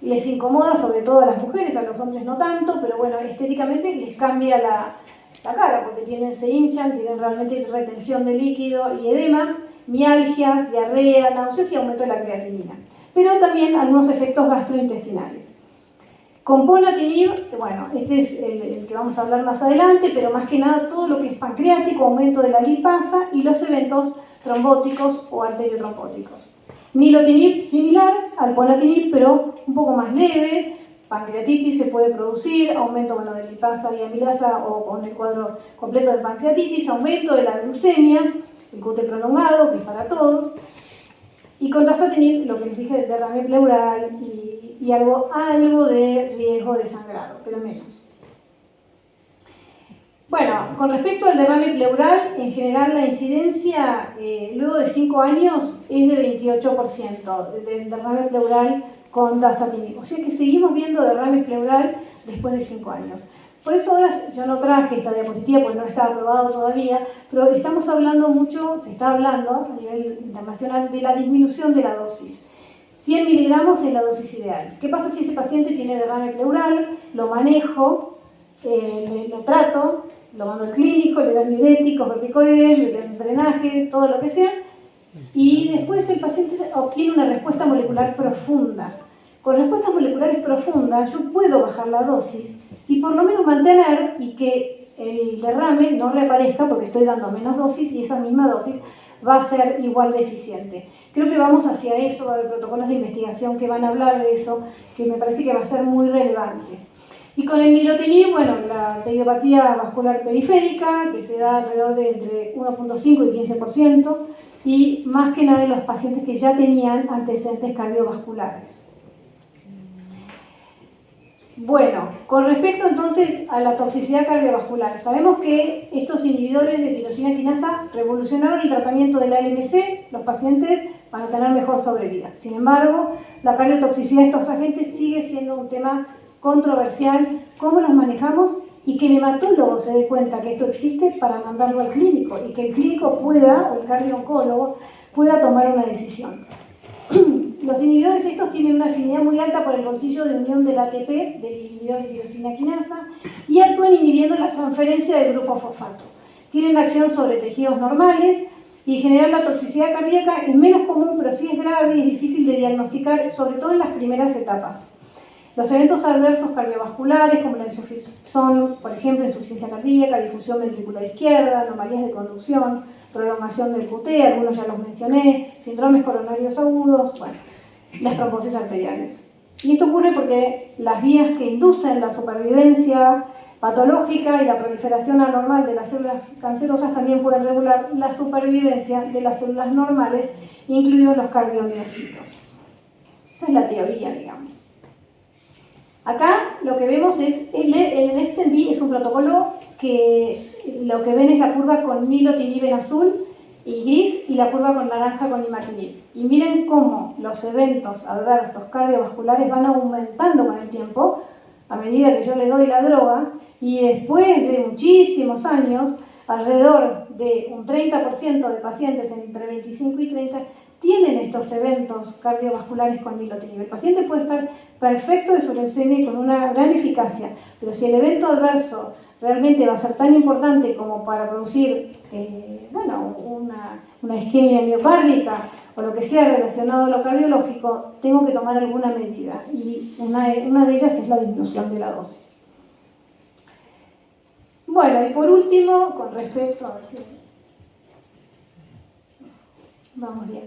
les incomoda, sobre todo a las mujeres, a los hombres no tanto, pero bueno, estéticamente les cambia la cara, porque se hinchan, tienen realmente retención de líquido y edema, mialgias, diarrea, náuseas y aumento de la creatinina. Pero también algunos efectos gastrointestinales. Con ponatinib, bueno, este es el que vamos a hablar más adelante, pero más que nada todo lo que es pancreático, aumento de la lipasa y los eventos trombóticos o arteriotrombóticos. Nilotinib similar al ponatinib, pero un poco más leve, pancreatitis se puede producir, aumento de lipasa y amilasa o con el cuadro completo de pancreatitis, aumento de la glucemia, el QT prolongado, que es para todos, y con dasatinib, lo que les dije, derrame pleural y algo de riesgo de sangrado, pero menos. Bueno, con respecto al derrame pleural, en general la incidencia luego de 5 años es de 28% del derrame pleural con dasatinib. O sea que seguimos viendo derrame pleural después de 5 años. Por eso ahora yo no traje esta diapositiva porque no está aprobado todavía, pero estamos hablando mucho, se está hablando a nivel internacional de la disminución de la dosis. 100 miligramos es la dosis ideal. ¿Qué pasa si ese paciente tiene derrame pleural? Lo manejo, lo trato, lo mando al clínico, le dan diuréticos, corticoides, le dan drenaje, todo lo que sea, y después el paciente obtiene una respuesta molecular profunda. Con respuestas moleculares profundas yo puedo bajar la dosis y por lo menos mantener y que el derrame no reaparezca porque estoy dando menos dosis y esa misma dosis va a ser igual de eficiente. Creo que vamos hacia eso, va a haber protocolos de investigación que van a hablar de eso, que me parece que va a ser muy relevante. Y con el nilotinib, bueno, la arteriopatía vascular periférica, que se da alrededor de entre 1.5 y 15%, y más que nada en los pacientes que ya tenían antecedentes cardiovasculares. Bueno, con respecto entonces a la toxicidad cardiovascular, sabemos que estos inhibidores de tirosina quinasa revolucionaron el tratamiento de la ALMC, los pacientes van a tener mejor sobrevida. Sin embargo, la cardiotoxicidad de estos agentes sigue siendo un tema controversial, cómo los manejamos y que el hematólogo se dé cuenta que esto existe para mandarlo al clínico y que el clínico pueda, o el cardiooncólogo, pueda tomar una decisión. Los inhibidores estos tienen una afinidad muy alta por el bolsillo de unión del ATP, del inhibidor de tirosina quinasa, y actúan inhibiendo la transferencia del grupo fosfato. Tienen acción sobre tejidos normales y en general la toxicidad cardíaca es menos común, pero sí es grave y es difícil de diagnosticar, sobre todo en las primeras etapas. Los eventos adversos cardiovasculares, como la son, por ejemplo, insuficiencia cardíaca, difusión ventricular izquierda, anomalías de conducción, prolongación del QT, algunos ya los mencioné, síndromes coronarios agudos, bueno, las trombosis arteriales. Y esto ocurre porque las vías que inducen la supervivencia patológica y la proliferación anormal de las células cancerosas también pueden regular la supervivencia de las células normales, incluidos los cardiomiocitos. Esa es la teoría, digamos. Acá lo que vemos es, el NextMD es un protocolo que lo que ven es la curva con nilotinib en azul y gris y la curva con naranja con imatinib. Y miren cómo los eventos adversos cardiovasculares van aumentando con el tiempo a medida que yo le doy la droga y después de muchísimos años, alrededor de un 30% de pacientes entre 25 y 30 tienen estos eventos cardiovasculares con nilotinib. El paciente puede estar perfecto de su leucemia y con una gran eficacia, pero si el evento adverso realmente va a ser tan importante como para producir una isquemia miocárdica o lo que sea relacionado a lo cardiológico, tengo que tomar alguna medida y una de ellas es la disminución de la dosis. Bueno, y por último, con respecto a... Vamos bien.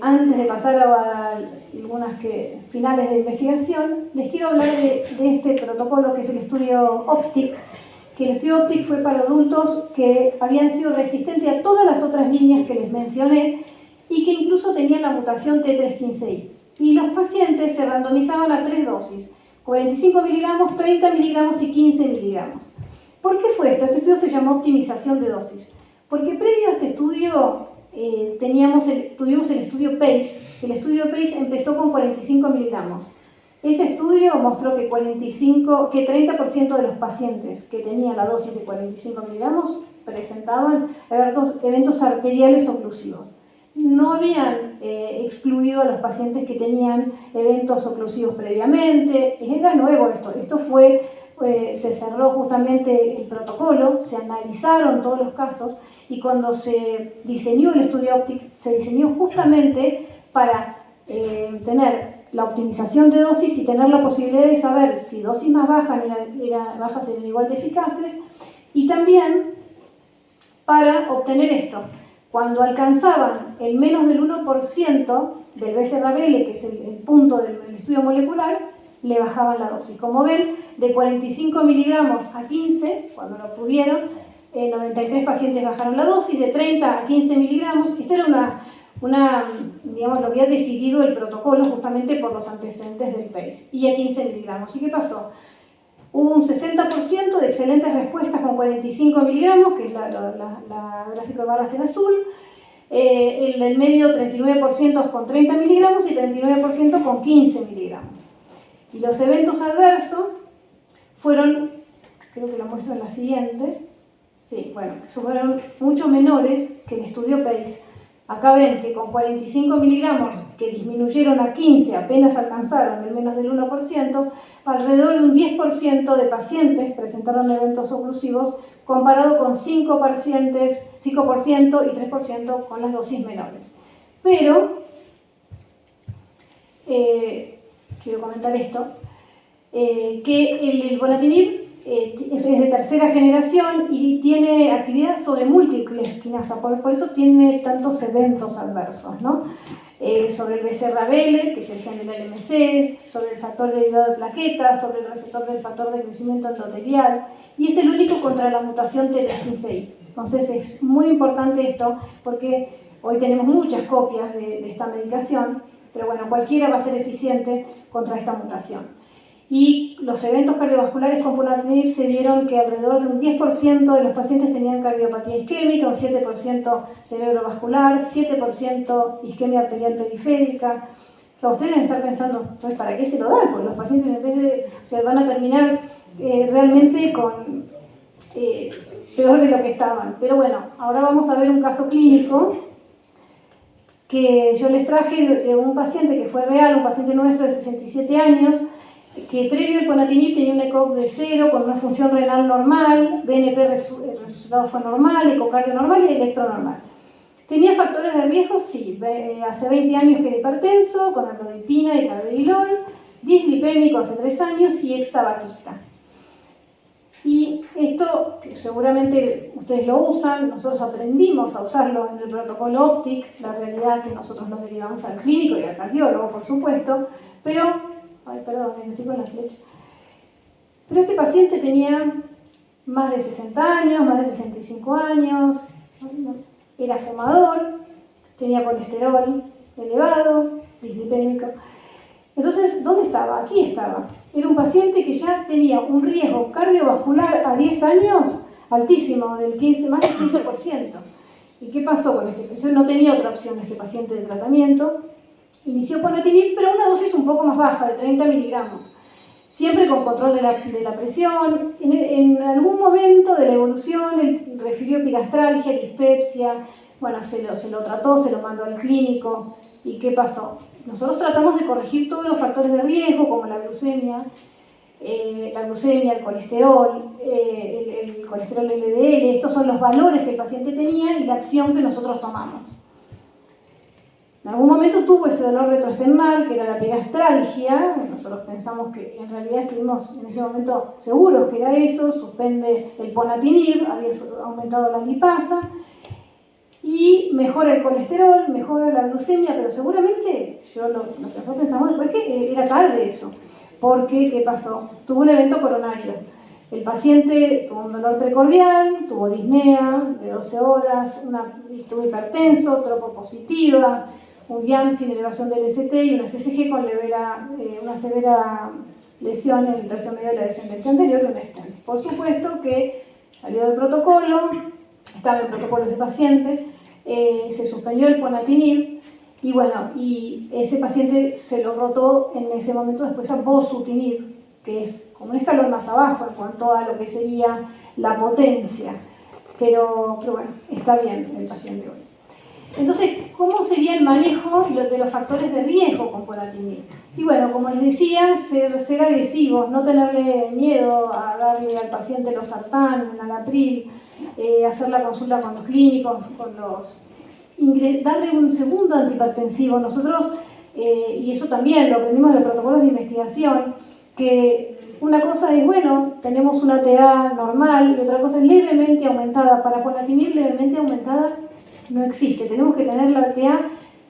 Antes de pasar a algunas finales de investigación, les quiero hablar de este protocolo que es el estudio OPTIC, que el estudio OPTIC fue para adultos que habían sido resistentes a todas las otras líneas que les mencioné y que incluso tenían la mutación T315I. Y los pacientes se randomizaban a 3 dosis, 45 miligramos, 30 miligramos y 15 miligramos. ¿Por qué fue esto? Este estudio se llamó optimización de dosis. Porque previo a este estudio tuvimos el estudio PACE. El estudio PACE empezó con 45 miligramos. Ese estudio mostró que 30% de los pacientes que tenían la dosis de 45 miligramos presentaban eventos arteriales oclusivos. No habían excluido a los pacientes que tenían eventos oclusivos previamente. Era nuevo esto. Esto se cerró justamente el protocolo, se analizaron todos los casos y cuando se diseñó el estudio OPTIC, se diseñó justamente para tener la optimización de dosis y tener la posibilidad de saber si dosis más bajas eran igual de eficaces, y también para obtener esto. Cuando alcanzaban el menos del 1% del BCR-ABL, que es el punto del estudio molecular, le bajaban la dosis. Como ven, de 45 miligramos a 15, cuando lo obtuvieron, 93 pacientes bajaron la dosis, de 30 a 15 miligramos. Esto era digamos, lo había decidido el protocolo justamente por los antecedentes del PACE, y a 15 miligramos. ¿Y qué pasó? Hubo un 60% de excelentes respuestas con 45 miligramos, que es la gráfica de barras en azul, el medio 39% con 30 miligramos y 39% con 15 miligramos. Y los eventos adversos fueron, creo que lo muestro en la siguiente, sí, bueno, fueron mucho menores que el estudio PACE. Acá ven que con 45 miligramos, que disminuyeron a 15, apenas alcanzaron el menos del 1%, alrededor de un 10% de pacientes presentaron eventos oclusivos, comparado con 5% y 3% con las dosis menores. Pero, quiero comentar esto, que el volatinib es de tercera generación y tiene actividad sobre múltiples quinasas, por eso tiene tantos eventos adversos, ¿no? Sobre el BCR-ABL, que es el gen del LMC, sobre el factor derivado de plaquetas, sobre el receptor del factor de crecimiento endotelial, y es el único contra la mutación T315I. Entonces es muy importante esto, porque hoy tenemos muchas copias de esta medicación, pero bueno, cualquiera va a ser eficiente contra esta mutación. Y los eventos cardiovasculares con ponatinib se vieron que alrededor de un 10% de los pacientes tenían cardiopatía isquémica, un 7% cerebrovascular, 7% isquemia arterial periférica. Ustedes deben estar pensando, entonces, ¿para qué se lo dan? Porque los pacientes en vez de, van a terminar realmente con peor de lo que estaban. Pero bueno, ahora vamos a ver un caso clínico que yo les traje de un paciente que fue real, un paciente nuestro de 67 años, que previo al ponatinib tenía un ECOG de 0 con una función renal normal, BNP el resultado fue normal, ecocardio normal y electro normal. ¿Tenía factores de riesgo? Sí. Hace 20 años que era hipertenso, con amlodipina y carvedilol, dislipémico hace 3 años y extabaquista. Y esto, que seguramente ustedes lo usan, nosotros aprendimos a usarlo en el protocolo OPTIC, la realidad es que nosotros lo derivamos al clínico y al cardiólogo, por supuesto, pero me metí con la flecha. Pero este paciente tenía más de 60 años, más de 65 años, era fumador, tenía colesterol elevado, dislipémico. Entonces, ¿dónde estaba? Aquí estaba. Era un paciente que ya tenía un riesgo cardiovascular a 10 años altísimo, del 15, más del 15%. ¿Y qué pasó con este paciente? No tenía otra opción este paciente de tratamiento. Inició ponatinib, pero a una dosis un poco más baja, de 30 miligramos. Siempre con control de la presión. En algún momento de la evolución, él refirió epigastralgia, dispepsia. Bueno, se lo trató, se lo mandó al clínico. ¿Y qué pasó? Nosotros tratamos de corregir todos los factores de riesgo, como la glucemia, el colesterol, el colesterol LDL. Estos son los valores que el paciente tenía y la acción que nosotros tomamos. En algún momento tuvo ese dolor retroesternal, que era la epigastralgia. Nosotros pensamos que en realidad estuvimos en ese momento seguros que era eso. Suspende el ponatinib, había aumentado la lipasa. y mejora el colesterol, mejora la glucemia, pero seguramente, lo que nosotros pensamos después que era tarde eso, porque ¿qué pasó? Tuvo un evento coronario. El paciente tuvo un dolor precordial, tuvo disnea de 12 horas, estuvo hipertenso, tropopositiva, un YAM sin elevación del ST y una CCG con una severa lesión en el tercio medio de la descendente anterior y un stent. Por supuesto que salió del protocolo, estaba en protocolo ese paciente, se suspendió el ponatinib y bueno, y ese paciente se lo rotó en ese momento después a bosutinib, que es como un escalón más abajo en cuanto a lo que sería la potencia, pero bueno, está bien el paciente hoy. Entonces, ¿cómo sería el manejo de los factores de riesgo con ponatinib? Y bueno, como les decía, ser agresivos, no tenerle miedo a darle al paciente losartán, enalapril, hacer la consulta con los clínicos, darle un segundo antihipertensivo. Nosotros, y eso también lo aprendimos en los protocolos de investigación, que una cosa es, bueno, tenemos una TA normal y otra cosa es levemente aumentada. Para ponatinib levemente aumentada no existe, tenemos que tener la TA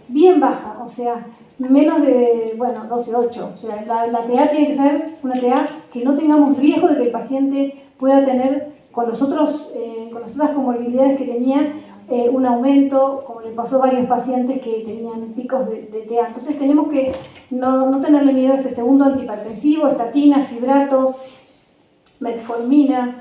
bien baja, o sea, menos de, 12,8, o sea, la TA tiene que ser una TA que no tengamos riesgo de que el paciente pueda tener con las otras comorbilidades que tenía un aumento, como le pasó a varios pacientes que tenían picos de TA. Entonces tenemos que no tenerle miedo a ese segundo antihipertensivo, estatinas, fibratos, metformina.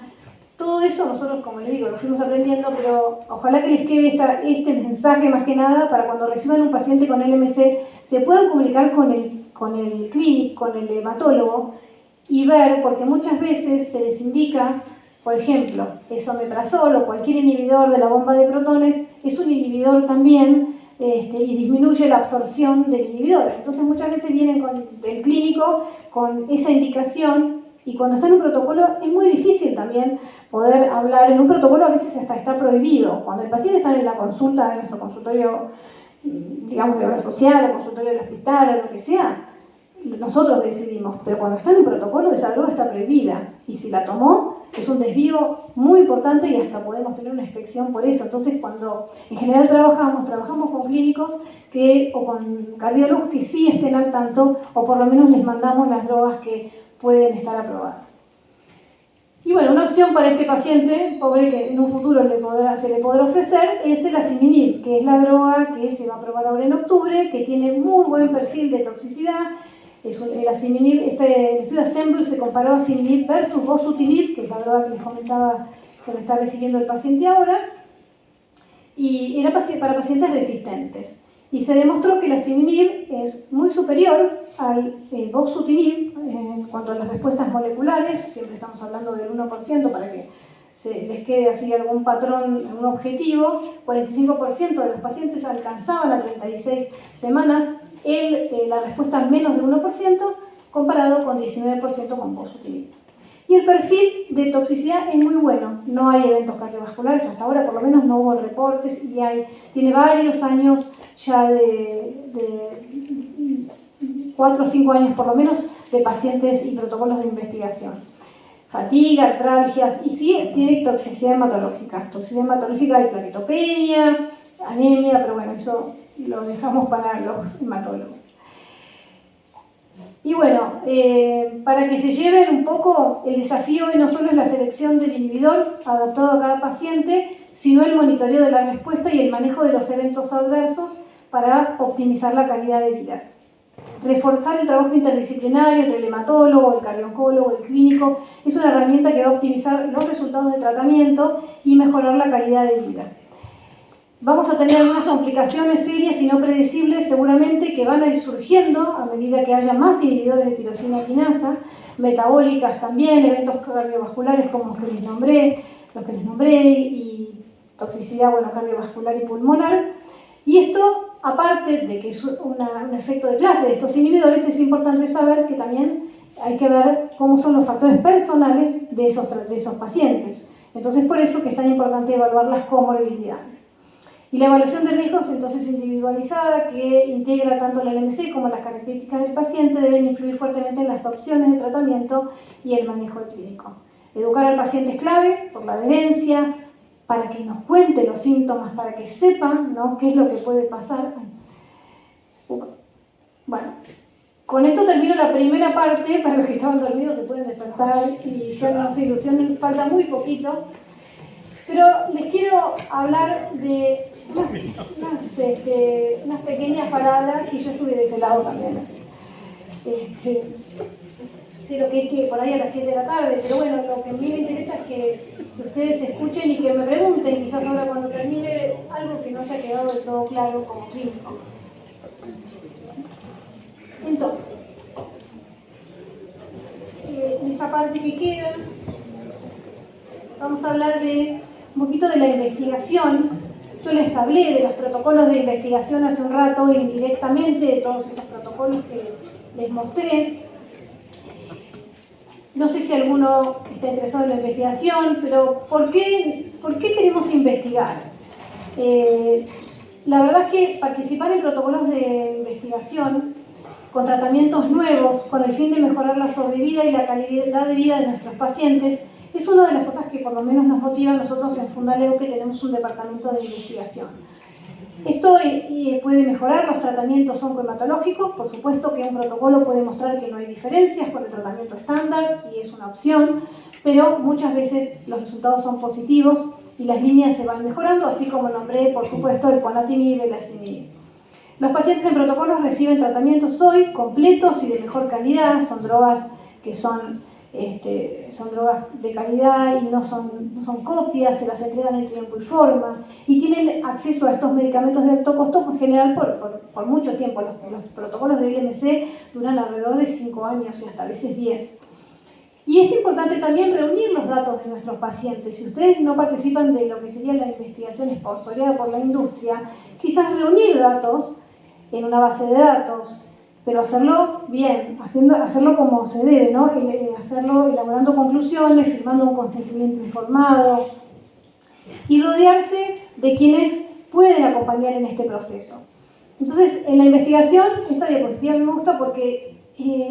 Todo eso nosotros, como les digo, lo fuimos aprendiendo, pero ojalá que les quede este mensaje más que nada para cuando reciban un paciente con LMC, se puedan comunicar con el clínico, con el hematólogo y ver, porque muchas veces se les indica, por ejemplo, esomeprazol o cualquier inhibidor de la bomba de protones, es un inhibidor también y disminuye la absorción del inhibidor. Entonces muchas veces vienen del clínico con esa indicación. Y cuando está en un protocolo es muy difícil también poder hablar. En un protocolo a veces hasta está prohibido. Cuando el paciente está en la consulta, en nuestro consultorio, digamos, de obra social, o consultorio del hospital, o lo que sea, nosotros decidimos. Pero cuando está en un protocolo, esa droga está prohibida. Y si la tomó, es un desvío muy importante y hasta podemos tener una inspección por eso. Entonces, cuando en general trabajamos con clínicos o con cardiólogos que sí estén al tanto, o por lo menos les mandamos las drogas que pueden estar aprobadas. Y bueno, una opción para este paciente, pobre que en un futuro se le podrá ofrecer, es el asciminib, que es la droga que se va a aprobar ahora en octubre, que tiene muy buen perfil de toxicidad. El asciminib, el estudio Assemble se comparó a asciminib versus bosutinib, que es la droga que les comentaba que lo está recibiendo el paciente ahora, y era para pacientes resistentes. Y se demostró que el asciminib es muy superior al bosutinib en cuanto a las respuestas moleculares, siempre estamos hablando del 1% para que se les quede así algún patrón, un objetivo. 45% de los pacientes alcanzaban a 36 semanas la respuesta menos de 1% comparado con 19% con bosutinib. Y el perfil de toxicidad es muy bueno, no hay eventos cardiovasculares, hasta ahora por lo menos no hubo reportes y tiene varios años ya de 4 o 5 años por lo menos de pacientes y protocolos de investigación. Fatiga, artralgias y sí tiene toxicidad hematológica. Toxicidad hematológica hay plaquetopenia, anemia, pero bueno, eso lo dejamos para los hematólogos. Y bueno, para que se lleven un poco, el desafío hoy no solo es la selección del inhibidor adaptado a cada paciente, sino el monitoreo de la respuesta y el manejo de los eventos adversos para optimizar la calidad de vida. Reforzar el trabajo interdisciplinario entre el hematólogo, el cardiólogo, el clínico, es una herramienta que va a optimizar los resultados de tratamiento y mejorar la calidad de vida. Vamos a tener algunas complicaciones serias y no predecibles seguramente que van a ir surgiendo a medida que haya más inhibidores de tirosina quinasa, metabólicas también, eventos cardiovasculares como los que les nombré y toxicidad cardiovascular y pulmonar. Y esto, aparte de que es un efecto de clase de estos inhibidores, es importante saber que también hay que ver cómo son los factores personales de esos pacientes. Entonces, por eso que es tan importante evaluar las comorbilidades. Y la evaluación de riesgos, entonces individualizada, que integra tanto el LMC como las características del paciente, deben influir fuertemente en las opciones de tratamiento y el manejo clínico. Educar al paciente es clave por la adherencia, para que nos cuente los síntomas, para que sepan, ¿no?, qué es lo que puede pasar. Bueno, con esto termino la primera parte. Para los que estaban dormidos se pueden despertar y ya no se ilusionen, falta muy poquito. Pero les quiero hablar de unas pequeñas palabras, y yo estuve de ese lado también. Sé lo que es que por ahí a las 7 de la tarde, pero bueno, lo que a mí me interesa es que ustedes escuchen y que me pregunten, quizás ahora cuando termine, algo que no haya quedado del todo claro como clínico. Entonces, en esta parte que queda, vamos a hablar un poquito de la investigación. Yo les hablé de los protocolos de investigación hace un rato, indirectamente, de todos esos protocolos que les mostré. No sé si alguno está interesado en la investigación, pero ¿por qué queremos investigar? La verdad es que participar en protocolos de investigación con tratamientos nuevos, con el fin de mejorar la sobrevida y la calidad de vida de nuestros pacientes, es una de las cosas que por lo menos nos motiva a nosotros en Fundaleo, que tenemos un departamento de investigación. Esto puede mejorar los tratamientos oncohematológicos. Por supuesto que un protocolo puede mostrar que no hay diferencias con el tratamiento estándar y es una opción, pero muchas veces los resultados son positivos y las líneas se van mejorando, así como nombré, por supuesto, el ponatinib y el axitinib. Los pacientes en protocolos reciben tratamientos hoy completos y de mejor calidad. Son drogas que son drogas de calidad y no son copias, se las entregan en tiempo y forma, y tienen acceso a estos medicamentos de alto costo en general por mucho tiempo. Los protocolos de LMC duran alrededor de 5 años y hasta a veces 10. Y es importante también reunir los datos de nuestros pacientes. Si ustedes no participan de lo que sería la investigación sponsoreada por la industria, quizás reunir datos en una base de datos, pero hacerlo bien, hacerlo como se debe, ¿no? Hacerlo elaborando conclusiones, firmando un consentimiento informado y rodearse de quienes pueden acompañar en este proceso. Entonces, en la investigación, esta diapositiva me gusta porque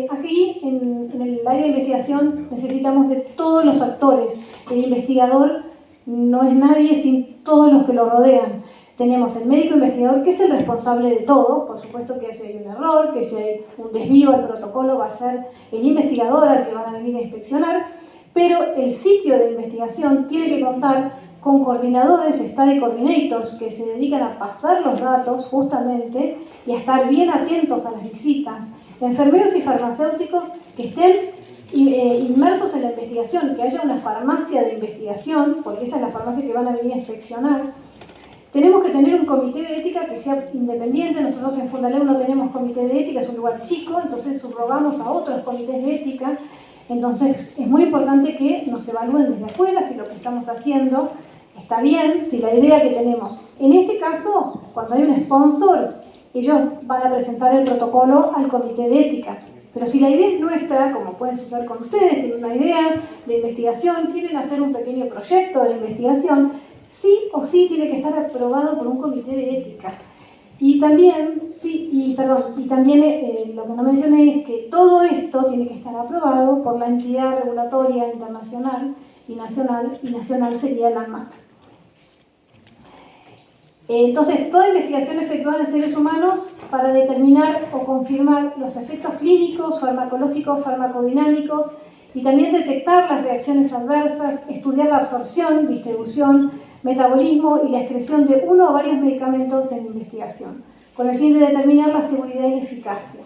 aquí, en el área de investigación, necesitamos de todos los actores. El investigador no es nadie sin todos los que lo rodean. Tenemos el médico investigador, que es el responsable de todo. Por supuesto que si hay un error, que si hay un desvío al protocolo, va a ser el investigador al que van a venir a inspeccionar. Pero el sitio de investigación tiene que contar con coordinadores, study coordinators, que se dedican a pasar los datos justamente y a estar bien atentos a las visitas. Enfermeros y farmacéuticos que estén inmersos en la investigación, que haya una farmacia de investigación, porque esa es la farmacia que van a venir a inspeccionar. Tenemos que tener un comité de ética que sea independiente. Nosotros en Fundaleo no tenemos comité de ética, es un lugar chico, entonces subrogamos a otros comités de ética. Entonces es muy importante que nos evalúen desde afuera si lo que estamos haciendo está bien, si la idea que tenemos. En este caso, cuando hay un sponsor, ellos van a presentar el protocolo al comité de ética. Pero si la idea es nuestra, como puede suceder con ustedes, tienen una idea de investigación, quieren hacer un pequeño proyecto de investigación, sí o sí tiene que estar aprobado por un comité de ética. Y también, lo que no mencioné es que todo esto tiene que estar aprobado por la entidad regulatoria internacional y nacional sería la ANMAT. Entonces, toda investigación efectuada en seres humanos para determinar o confirmar los efectos clínicos, farmacológicos, farmacodinámicos y también detectar las reacciones adversas, estudiar la absorción, distribución, metabolismo y la excreción de uno o varios medicamentos en investigación, con el fin de determinar la seguridad y la eficacia.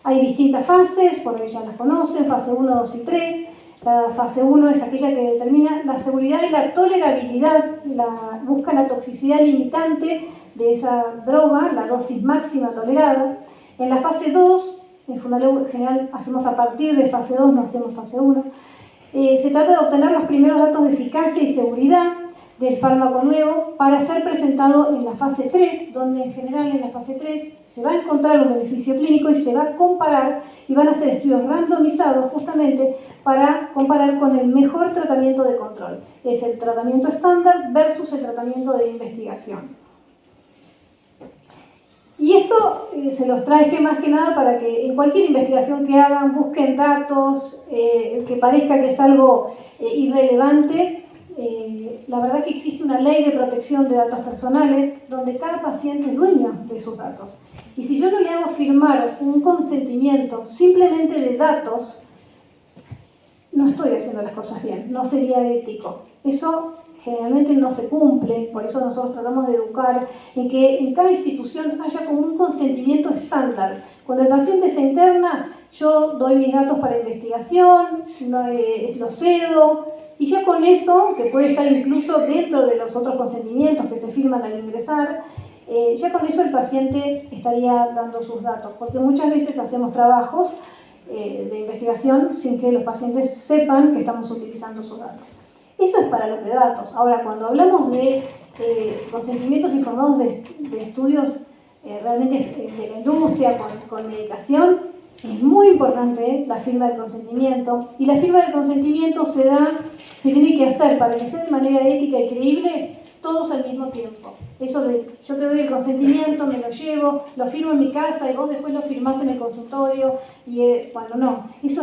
Hay distintas fases, por ahí ya las conocen, fase 1, 2 y 3. La fase 1 es aquella que determina la seguridad y la tolerabilidad, busca la toxicidad limitante de esa droga, la dosis máxima tolerada. En la fase 2, en Fundaleo en general hacemos a partir de fase 2, no hacemos fase 1, se trata de obtener los primeros datos de eficacia y seguridad del fármaco nuevo para ser presentado en la fase 3, donde en general en la fase 3 se va a encontrar un beneficio clínico y se va a comparar y van a hacer estudios randomizados justamente para comparar con el mejor tratamiento de control. Es el tratamiento estándar versus el tratamiento de investigación. Y esto se los traje más que nada para que en cualquier investigación que hagan busquen datos, que parezca que es algo irrelevante. la verdad que existe una ley de protección de datos personales donde cada paciente es dueño de sus datos. Y si yo no le hago firmar un consentimiento simplemente de datos, no estoy haciendo las cosas bien, no sería ético. Eso generalmente no se cumple, por eso nosotros tratamos de educar en que en cada institución haya como un consentimiento estándar. Cuando el paciente se interna, yo doy mis datos para investigación, los cedo, y ya con eso, que puede estar incluso dentro de los otros consentimientos que se firman al ingresar, ya con eso el paciente estaría dando sus datos, porque muchas veces hacemos trabajos de investigación sin que los pacientes sepan que estamos utilizando sus datos. Eso es para los de datos. Ahora, cuando hablamos de consentimientos informados de estudios realmente de la industria con medicación, es muy importante la firma del consentimiento, y la firma del consentimiento se tiene que hacer para que sea de manera ética y creíble todos al mismo tiempo. Eso de yo te doy el consentimiento, me lo llevo, lo firmo en mi casa y vos después lo firmás en el consultorio, y cuando no, eso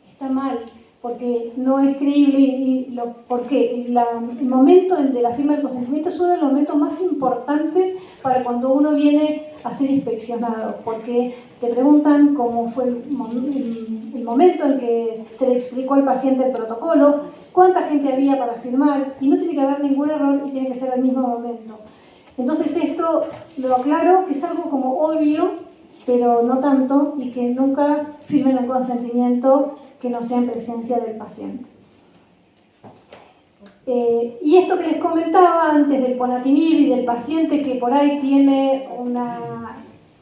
está mal, porque no es creíble. Porque el momento de la firma del consentimiento es uno de los momentos más importantes para cuando uno viene a ser inspeccionado, porque te preguntan cómo fue el momento en que se le explicó al paciente el protocolo, cuánta gente había para firmar, y no tiene que haber ningún error y tiene que ser al mismo momento. Entonces esto lo aclaro, que es algo como obvio, pero no tanto, y que nunca firmen un consentimiento que no sea en presencia del paciente. Y esto que les comentaba antes del ponatinib y del paciente que por ahí tiene una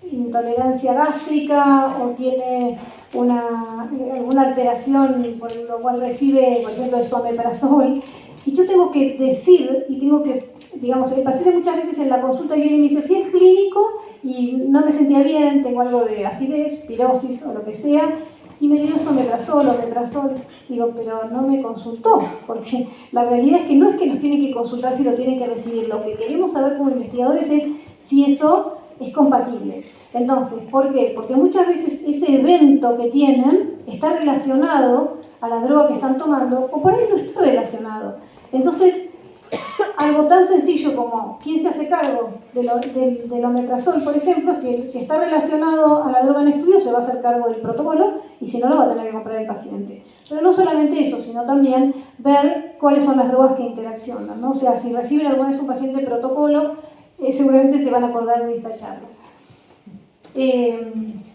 intolerancia gástrica o tiene alguna alteración por lo cual recibe, por ejemplo, el someprazol, y yo tengo que decir, y tengo que, digamos, el paciente muchas veces en la consulta viene y me dice, fui al clínico y no me sentía bien, tengo algo de acidez, pirosis o lo que sea, y me dio someprazol o omeprazol. Digo, pero no me consultó, porque la realidad es que no es que nos tienen que consultar si lo tienen que recibir. Lo que queremos saber como investigadores es si eso es compatible. Entonces, ¿por qué? Porque muchas veces ese evento que tienen está relacionado a la droga que están tomando, o por ahí no está relacionado. Entonces, algo tan sencillo como quién se hace cargo del omeprazol, por ejemplo, si está relacionado a la droga en estudio, se va a hacer cargo del protocolo, y si no, lo va a tener que comprar el paciente. Pero no solamente eso, sino también ver cuáles son las drogas que interaccionan, ¿no? O sea, si reciben alguna vez un paciente protocolo, seguramente se van a acordar de esta charla.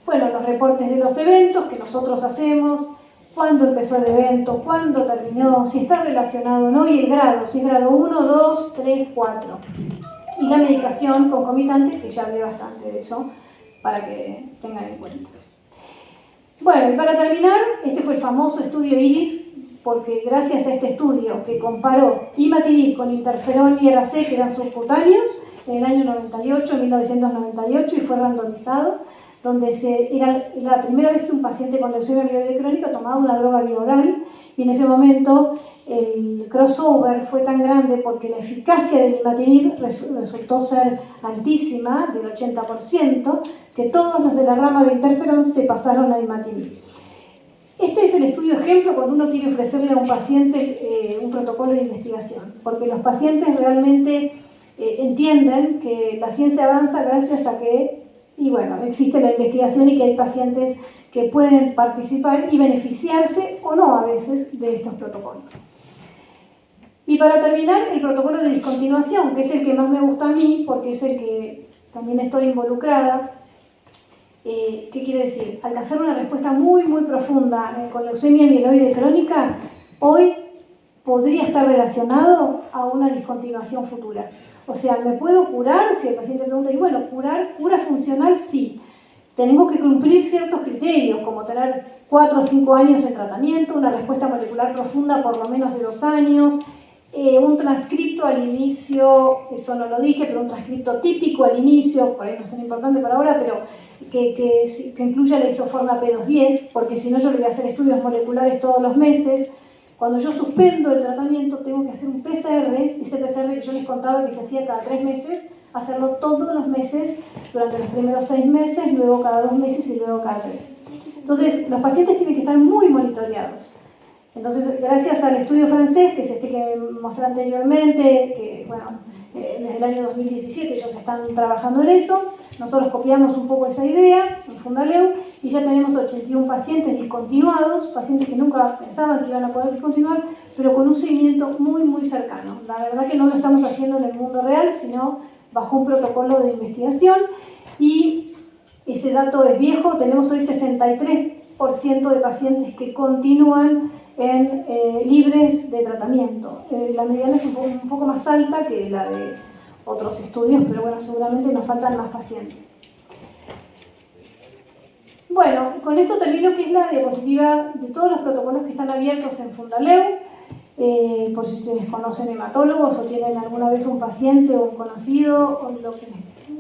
Bueno, los reportes de los eventos que nosotros hacemos, cuándo empezó el evento, cuándo terminó, si está relacionado o no, y el grado, si es grado 1, 2, 3, 4. Y la medicación concomitante, que ya hablé bastante de eso, para que tengan en cuenta. Bueno, y para terminar, este fue el famoso estudio IRIS, porque gracias a este estudio que comparó imatinib con interferón y IRAC, que eran subcutáneos, en el año 1998, y fue randomizado, donde era la primera vez que un paciente con leucemia amiloide crónica tomaba una droga bioral, y en ese momento el crossover fue tan grande porque la eficacia del imatinib resultó ser altísima, del 80%, que todos los de la rama de interferón se pasaron a imatinib. Este es el estudio ejemplo cuando uno quiere ofrecerle a un paciente un protocolo de investigación, porque los pacientes realmente entienden que la ciencia avanza gracias a que, y bueno, existe la investigación y que hay pacientes que pueden participar y beneficiarse o no a veces de estos protocolos. Y para terminar, el protocolo de discontinuación, que es el que más me gusta a mí, porque es el que también estoy involucrada. ¿Qué quiere decir? Alcanzar una respuesta muy, muy profunda con leucemia amiloide crónica, hoy podría estar relacionado a una discontinuación futura. O sea, ¿me puedo curar? Si el paciente pregunta, y bueno, cura funcional, sí. Tengo que cumplir ciertos criterios, como tener 4 o 5 años en tratamiento, una respuesta molecular profunda por lo menos de 2 años, un transcripto al inicio, eso no lo dije, pero un transcripto típico al inicio, por ahí no es tan importante para ahora, pero que incluya la isoforma P210, porque si no yo le voy a hacer estudios moleculares todos los meses. Cuando yo suspendo el tratamiento tengo que hacer un PCR, ese PCR que yo les contaba que se hacía cada 3 meses, hacerlo todos los meses durante los primeros 6 meses, luego cada 2 meses y luego cada 3. Entonces, los pacientes tienen que estar muy monitoreados. Entonces, gracias al estudio francés, que es este que mostré anteriormente, que bueno, desde el año 2017 ellos están trabajando en eso, nosotros copiamos un poco esa idea en Fundaleu y ya tenemos 81 pacientes discontinuados, pacientes que nunca pensaban que iban a poder discontinuar, pero con un seguimiento muy, muy cercano. La verdad que no lo estamos haciendo en el mundo real, sino bajo un protocolo de investigación, y ese dato es viejo. Tenemos hoy 63% de pacientes que continúan libres de tratamiento. La mediana es un poco más alta que la de otros estudios, pero bueno, seguramente nos faltan más pacientes. Bueno, con esto termino, que es la diapositiva de todos los protocolos que están abiertos en Fundaleu. Por si ustedes conocen hematólogos o tienen alguna vez un paciente o un conocido, o lo que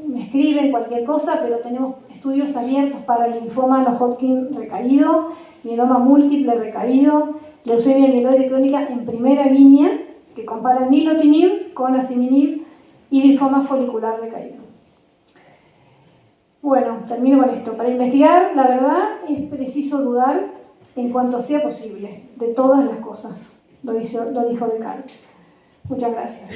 me escriben, cualquier cosa, pero tenemos estudios abiertos para linfoma no Hodgkin recaído, mieloma múltiple recaído, leucemia mieloide crónica en primera línea, que comparan nilotinib con asciminib, y linfoma folicular recaído. Bueno, termino con esto. Para investigar, la verdad, es preciso dudar en cuanto sea posible de todas las cosas. Lo dijo Descartes. Muchas gracias.